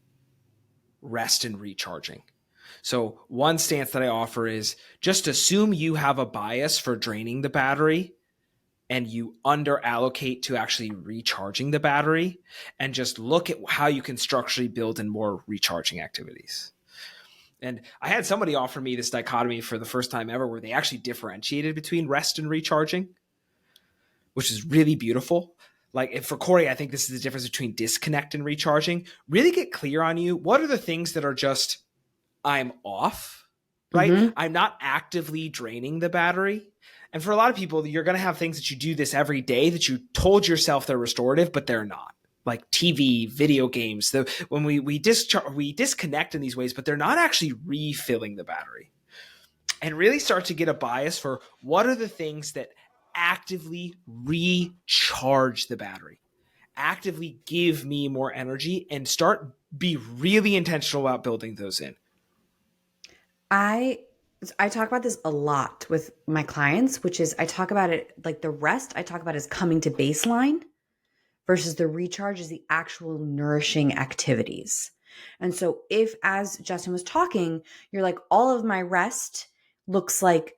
S1: rest and recharging. So one stance that I offer is just assume you have a bias for draining the battery and you under allocate to actually recharging the battery, and just look at how you can structurally build in more recharging activities. And I had somebody offer me this dichotomy for the first time ever where they actually differentiated between rest and recharging, which is really beautiful. Like for Corey, I think this is the difference between disconnect and recharging. Really get clear on you. What are the things that are just, I'm off, right?
S3: Mm-hmm.
S1: I'm not actively draining the battery. And for a lot of people, you're going to have things that you do this every day that you told yourself they're restorative, but they're not. Like TV, video games. When we disconnect in these ways, but they're not actually refilling the battery. And really start to get a bias for what are the things that actively recharge the battery, actively give me more energy, and be really intentional about building those in.
S3: I talk about this a lot with my clients, which is I talk about it like the rest I talk about is coming to baseline versus the recharge is the actual nourishing activities. And so if, as Justin was talking, you're like, all of my rest looks like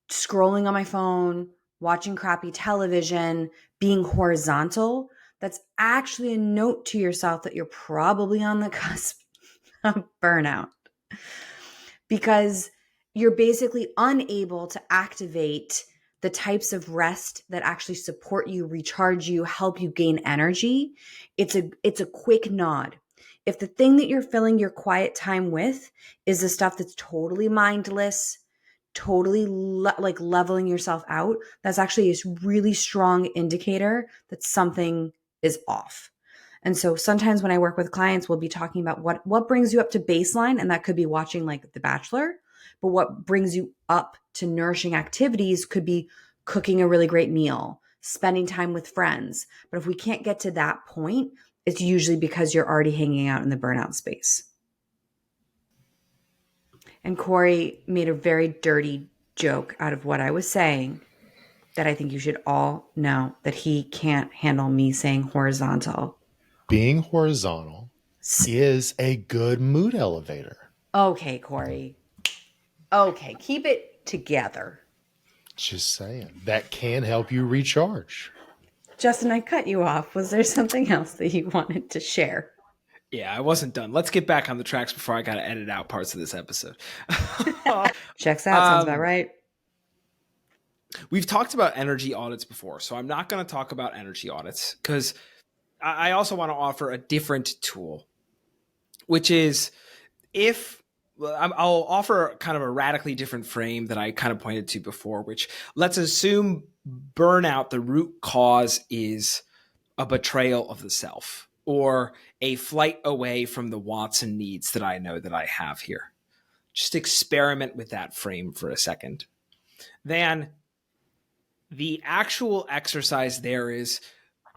S3: scrolling on my phone, watching crappy television, being horizontal, that's actually a note to yourself that you're probably on the cusp of burnout. Because you're basically unable to activate the types of rest that actually support you, recharge you, help you gain energy. It's a quick nod. If the thing that you're filling your quiet time with is the stuff that's totally mindless, totally like leveling yourself out, that's actually a really strong indicator that something is off. And so sometimes when I work with clients, we'll be talking about what brings you up to baseline, and that could be watching like The Bachelor, but what brings you up to nourishing activities could be cooking a really great meal, spending time with friends. But if we can't get to that point, it's usually because you're already hanging out in the burnout space. And Corey made a very dirty joke out of what I was saying that I think you should all know, that he can't handle me saying horizontal.
S2: Being horizontal is a good mood elevator.
S3: Okay, Corey. Okay, keep it together.
S2: Just saying. That can help you recharge.
S3: Justin, I cut you off. Was there something else that you wanted to share?
S1: Yeah, I wasn't done. Let's get back on the tracks before I got to edit out parts of this episode.
S3: Checks out. Sounds about right.
S1: We've talked about energy audits before, so I'm not going to talk about energy audits because I also want to offer a different tool, which is I'll offer kind of a radically different frame that I kind of pointed to before, which let's assume burnout, the root cause is a betrayal of the self or a flight away from the wants and needs that I know that I have here. Just experiment with that frame for a second. Then the actual exercise there is,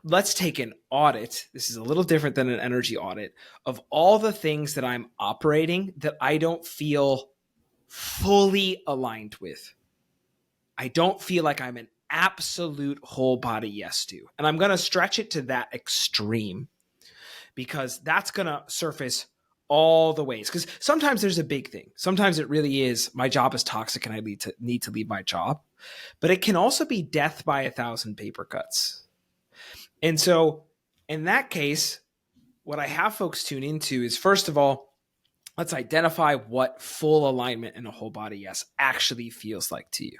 S1: let's take an audit. This is a little different than an energy audit of all the things that I'm operating that I don't feel fully aligned with. I don't feel like I'm an absolute whole body yes to. And I'm going to stretch it to that extreme because that's going to surface all the ways. Because sometimes there's a big thing. Sometimes it really is, my job is toxic and I need to leave my job. But it can also be death by 1,000 paper cuts. And so in that case, what I have folks tune into is, first of all, let's identify what full alignment in a whole body yes actually feels like to you.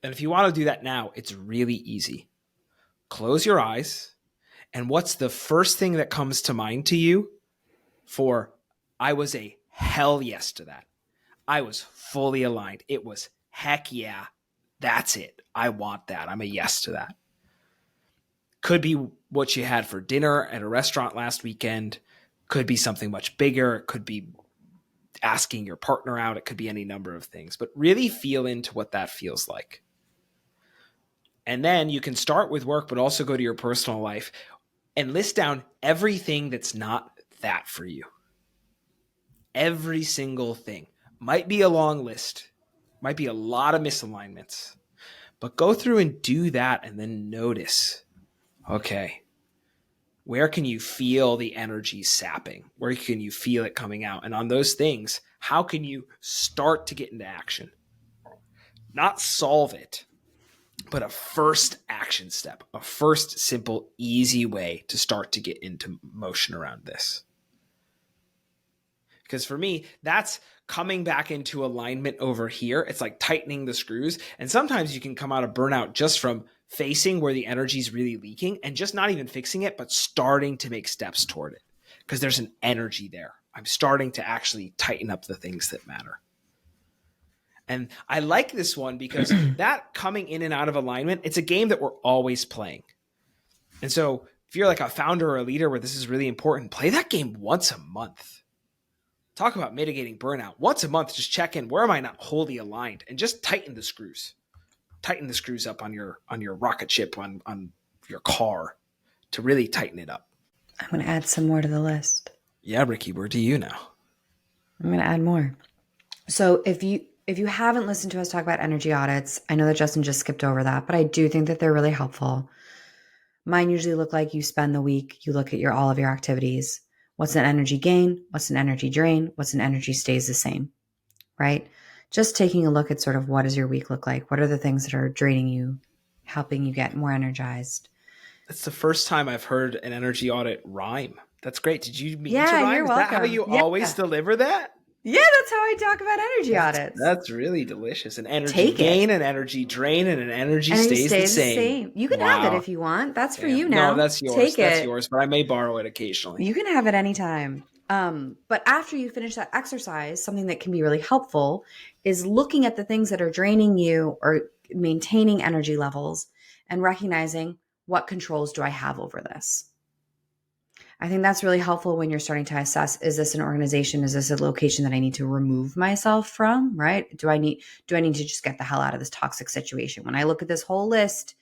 S1: And if you want to do that now, it's really easy. Close your eyes. And what's the first thing that comes to mind to you for, I was a hell yes to that. I was fully aligned. It was heck yeah. That's it. I want that. I'm a yes to that. Could be what you had for dinner at a restaurant last weekend. Could be something much bigger. It could be asking your partner out. It could be any number of things. But really feel into what that feels like. And then you can start with work, but also go to your personal life and list down everything that's not that for you. Every single thing. Might be a long list. Might be a lot of misalignments. But go through and do that and then notice, okay, Where can you feel the energy sapping? Where can you feel it coming out? And on those things, how can you start to get into action? Not solve it, but a first action step, a first simple, easy way to start to get into motion around this. Because for me, that's coming back into alignment over here. It's like tightening the screws. And sometimes you can come out of burnout just from facing where the energy is really leaking and just not even fixing it, but starting to make steps toward it. Because there's an energy there. I'm starting to actually tighten up the things that matter. And I like this one because that coming in and out of alignment, it's a game that we're always playing. And so if you're like a founder or a leader where this is really important, play that game once a month. Talk about mitigating burnout. Once a month, just check in. Where am I not wholly aligned? And just tighten the screws. Tighten the screws up on your rocket ship, on your car, to really tighten it up.
S3: I'm going to add some more to the list.
S1: Yeah, Ricky, where do you now?
S3: I'm going to add more. So if you haven't listened to us talk about energy audits, I know that Justin just skipped over that, but I do think that they're really helpful. Mine usually look like you spend the week, you look at all of your activities. What's an energy gain? What's an energy drain? What's an energy stays the same, right? Just taking a look at sort of what does your week look like? What are the things that are draining you, helping you get more energized?
S1: That's the first time I've heard an energy audit rhyme. That's great. Did you mean to
S3: Yeah,
S1: rhyme?
S3: you're
S1: Is
S3: welcome.
S1: that how you always deliver that?
S3: Yeah, that's how I talk about energy audits.
S1: That's really delicious. An energy
S3: Take
S1: gain,
S3: it.
S1: an energy drain, and an energy
S3: And it
S1: stays the
S3: stays
S1: same.
S3: You can have it if you want. That's for you now.
S1: No, that's yours.
S3: Take
S1: That's
S3: it.
S1: yours, but I may borrow it occasionally.
S3: You can have it anytime. But after you finish that exercise, something that can be really helpful is looking at the things that are draining you or maintaining energy levels and recognizing what controls do I have over this. I think that's really helpful when you're starting to assess, is this an organization? Is this a location that I need to remove myself from, right? Do I need to just get the hell out of this toxic situation? When I look at this whole list,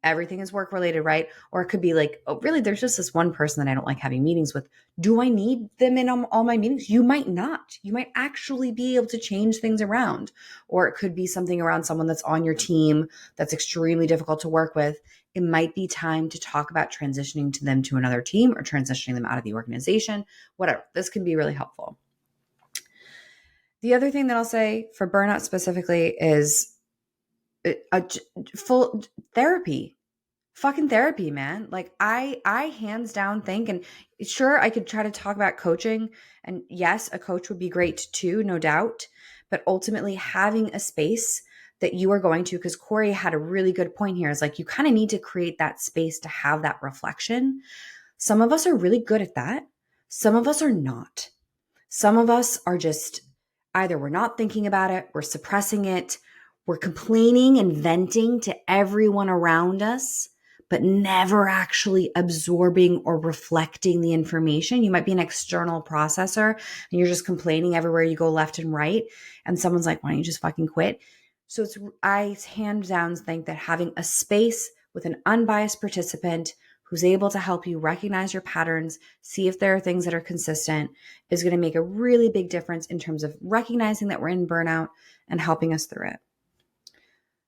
S3: everything is work related, right? Or it could be like, oh, really, there's just this one person that I don't like having meetings with. Do I need them in all my meetings? You might not. You might actually be able to change things around. Or it could be something around someone that's on your team that's extremely difficult to work with. It might be time to talk about transitioning to them to another team or transitioning them out of the organization, whatever. This can be really helpful. The other thing that I'll say for burnout specifically is a full therapy, fucking therapy, man. Like I hands down think, and sure, I could try to talk about coaching, and yes, a coach would be great too, no doubt. But ultimately having a space that you are going to, because Corey had a really good point here, is like, you kind of need to create that space to have that reflection. Some of us are really good at that. Some of us are not. Some of us are just either we're not thinking about it, we're suppressing it, we're complaining and venting to everyone around us, but never actually absorbing or reflecting the information. You might be an external processor and you're just complaining everywhere you go left and right. And someone's like, why don't you just fucking quit? So I hands down think that having a space with an unbiased participant who's able to help you recognize your patterns, see if there are things that are consistent, is going to make a really big difference in terms of recognizing that we're in burnout and helping us through it.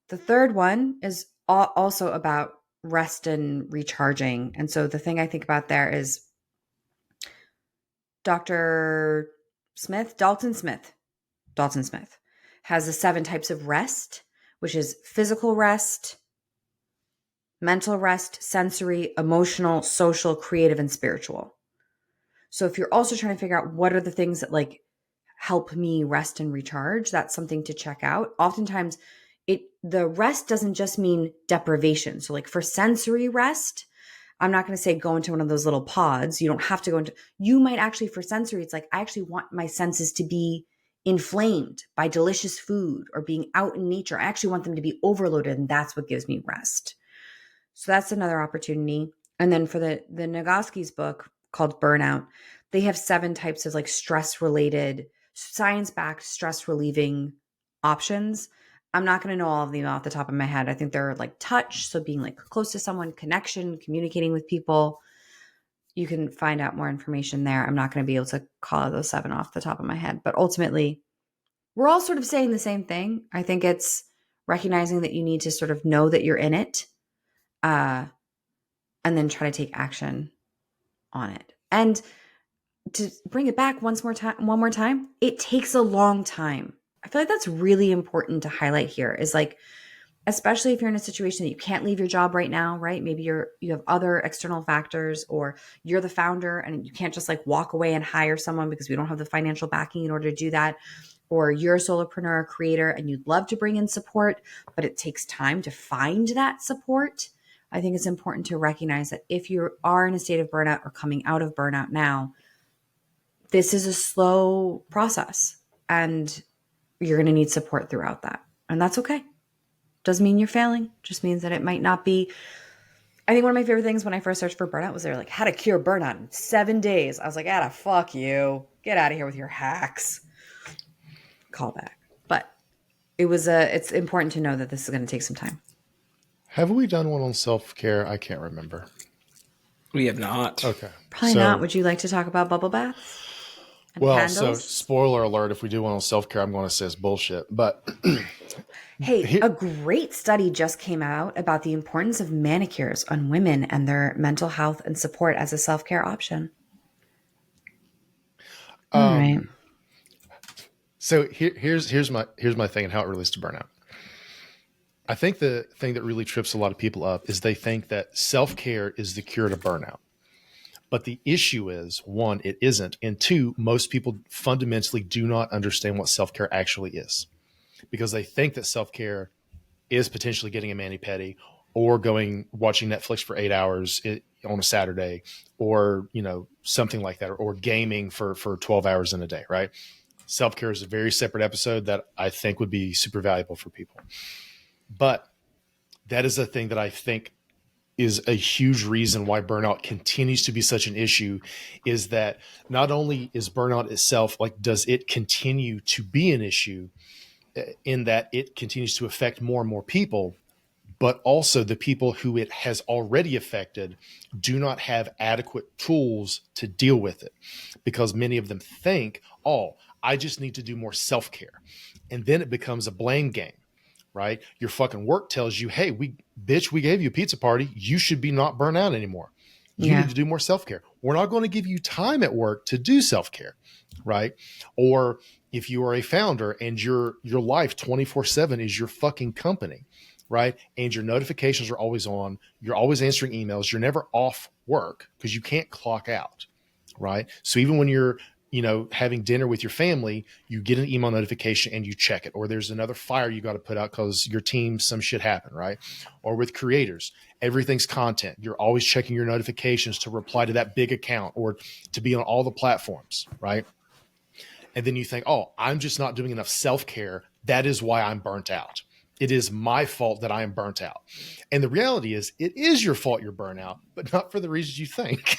S3: The third one is also about rest and recharging. And so the thing I think about there is Dalton Smith has the 7 types of rest, which is physical rest, mental rest, sensory, emotional, social, creative, and spiritual. So if you're also trying to figure out what are the things that like help me rest and recharge, that's something to check out. Oftentimes the rest doesn't just mean deprivation. So like for sensory rest, I'm not going to say go into one of those little pods. You don't have to go into, you might actually for sensory, it's like, I actually want my senses to be inflamed by delicious food or being out in nature. I actually want them to be overloaded, and that's what gives me rest. So that's another opportunity. And then for the Nagoski's book called Burnout, they have 7 types of like stress related, science-backed stress relieving options. I'm not going to know all of them off the top of my head. I think they're like touch. So being like close to someone, connection, communicating with people. You can find out more information there. I'm not going to be able to call out those 7 off the top of my head, but ultimately we're all sort of saying the same thing. I think it's recognizing that you need to sort of know that you're in it, and then try to take action on it. And to bring it back one more time, it takes a long time. I feel like that's really important to highlight here is like, especially if you're in a situation that you can't leave your job right now, right? Maybe you have other external factors, or you're the founder and you can't just like walk away and hire someone because we don't have the financial backing in order to do that. Or you're a solopreneur, creator, and you'd love to bring in support, but it takes time to find that support. I think it's important to recognize that if you are in a state of burnout or coming out of burnout now, this is a slow process and you're going to need support throughout that. And that's okay. Doesn't mean you're failing. Just means that it might not be. I think one of my favorite things when I first searched for burnout was they're like, how to cure burnout in 7 days. I was like, fuck you. Get out of here with your hacks. Call back. But it's important to know that this is going to take some time.
S2: Have we done one on self-care? I can't remember.
S1: We have not.
S2: Okay.
S3: Probably not. Would you like to talk about bubble baths?
S2: Well,
S3: candles?
S2: so spoiler alert, if we do one on self-care, I'm going to say it's bullshit. But
S3: hey, a great study just came out about the importance of manicures on women and their mental health and support as a self-care option. All right.
S2: So here's my thing and how it relates to burnout. I think the thing that really trips a lot of people up is they think that self-care is the cure to burnout. But the issue is, one, it isn't. And two, most people fundamentally do not understand what self-care actually is, because they think that self-care is potentially getting a mani-pedi or watching Netflix for 8 hours on a Saturday, or, something like that, or gaming for 12 hours in a day, right? Self-care is a very separate episode that I think would be super valuable for people. But that is a thing that I think is a huge reason why burnout continues to be such an issue, is that not only is burnout itself, like, does it continue to be an issue in that it continues to affect more and more people, but also the people who it has already affected do not have adequate tools to deal with it, because many of them think, oh, I just need to do more self-care. And then it becomes a blame game. Right? Your fucking work tells you, hey, we gave you a pizza party. You should be not burnt out anymore. You need to do more self-care. We're not going to give you time at work to do self-care. Right? Or if you are a founder and your life 24/7 is your fucking company, right? And your notifications are always on, you're always answering emails, you're never off work because you can't clock out. Right? So even when you're having dinner with your family, you get an email notification and you check it, or there's another fire you got to put out because your team, some shit happened, right? Or with creators, everything's content. You're always checking your notifications to reply to that big account or to be on all the platforms, right? And then you think, oh, I'm just not doing enough self-care. That is why I'm burnt out. It is my fault that I am burnt out. And the reality is, it is your fault you're burnt out, but not for the reasons you think.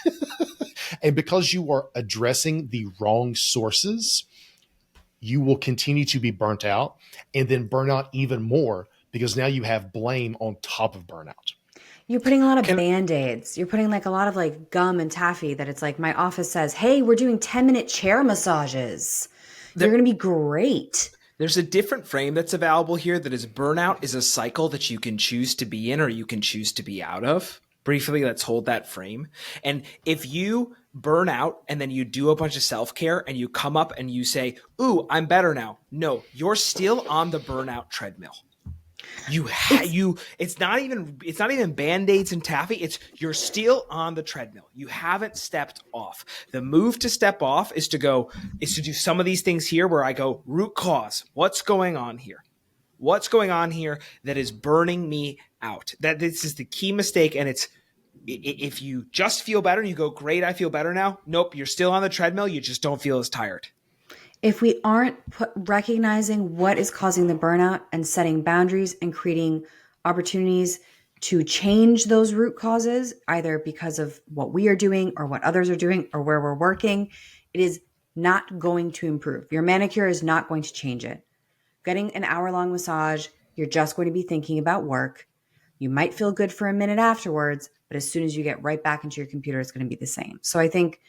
S2: And because you are addressing the wrong sources, you will continue to be burnt out, and then burn out even more because now you have blame on top of burnout.
S3: You're putting a lot of Band-Aids. You're putting like a lot of like gum and taffy that it's like, my office says, hey, we're doing 10-minute chair massages. You're going to be great.
S1: There's a different frame that's available here that is burnout is a cycle that you can choose to be in or you can choose to be out of. Briefly, let's hold that frame. And if you burn out and then you do a bunch of self-care and you come up and you say, ooh, I'm better now. No, you're still on the burnout treadmill. It's not even Band-Aids and taffy. You're still on the treadmill. You haven't stepped off. The move to step off is to do some of these things here where I go root cause. What's going on here? What's going on here that is burning me out? This is the key mistake. And it's, if you just feel better and you go, great, I feel better now. Nope. You're still on the treadmill. You just don't feel as tired.
S3: If we aren't recognizing what is causing the burnout and setting boundaries and creating opportunities to change those root causes, either because of what we are doing or what others are doing or where we're working, it is not going to improve. Your manicure is not going to change it. Getting an hour-long massage, you're just going to be thinking about work. You might feel good for a minute afterwards, but as soon as you get right back into your computer, it's going to be the same. So I think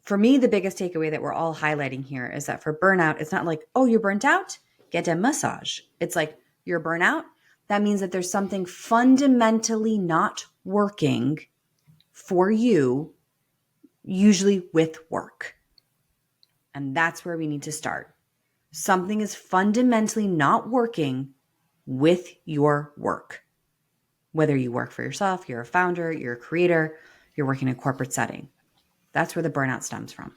S3: for me, the biggest takeaway that we're all highlighting here is that for burnout, it's not like, oh, you're burnt out, get a massage. It's like, you're burnt out. That means that there's something fundamentally not working for you usually with work. And that's where we need to start. Something is fundamentally not working with your work. Whether you work for yourself, you're a founder, you're a creator, you're working in a corporate setting. That's where the burnout stems from.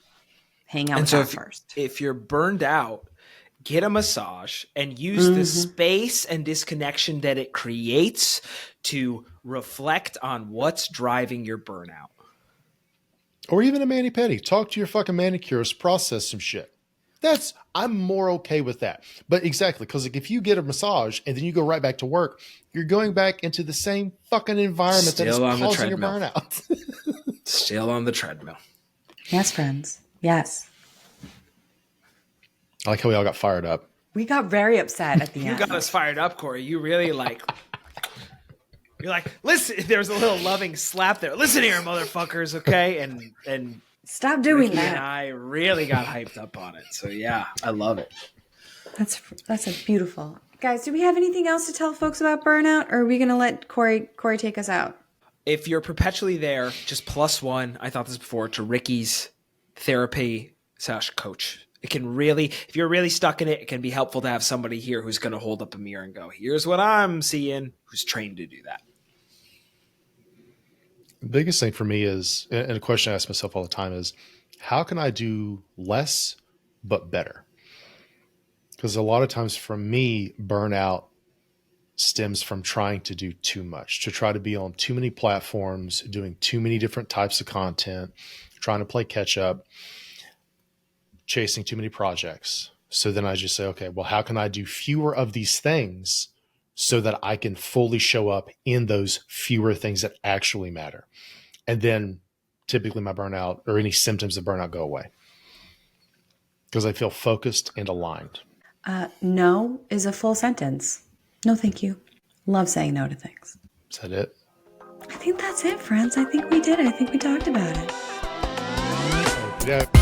S3: Hang out with that first.
S1: If you're burned out, get a massage and use the space and disconnection that it creates to reflect on what's driving your burnout.
S2: Or even a mani-pedi. Talk to your fucking manicurist, process some shit. I'm more okay with that. But exactly, because like if you get a massage and then you go right back to work, you're going back into the same fucking environment that is causing your burnout.
S1: Still on the treadmill.
S3: Yes, friends. Yes.
S2: I like how we all got fired up.
S3: We got very upset at the end.
S1: You got us fired up, Corey. You really you're like, listen, there's a little loving slap there. Listen here, motherfuckers, okay? And
S3: stop doing
S1: Ricky
S3: that.
S1: And I really got hyped up on it. So yeah, I love it.
S3: That's a beautiful. Guys, do we have anything else to tell folks about burnout, or are we going to let Corey take us out?
S1: If you're perpetually there, just +1, I thought this before, to Ricky's therapy/coach. It can really, if you're really stuck in it, it can be helpful to have somebody here who's going to hold up a mirror and go, here's what I'm seeing, who's trained to do that.
S2: The biggest thing for me is, and a question I ask myself all the time is, how can I do less but better? Because a lot of times for me, burnout stems from trying to do too much, to try to be on too many platforms, doing too many different types of content, trying to play catch up, chasing too many projects. So then I just say, okay, well, how can I do fewer of these things so that I can fully show up in those fewer things that actually matter? And then typically my burnout or any symptoms of burnout go away because I feel focused and aligned.
S3: No is a full sentence. No, thank you. Love saying no to things.
S2: Is that it?
S3: I think that's it, friends. I think we did it. I think we talked about it.
S2: Yeah.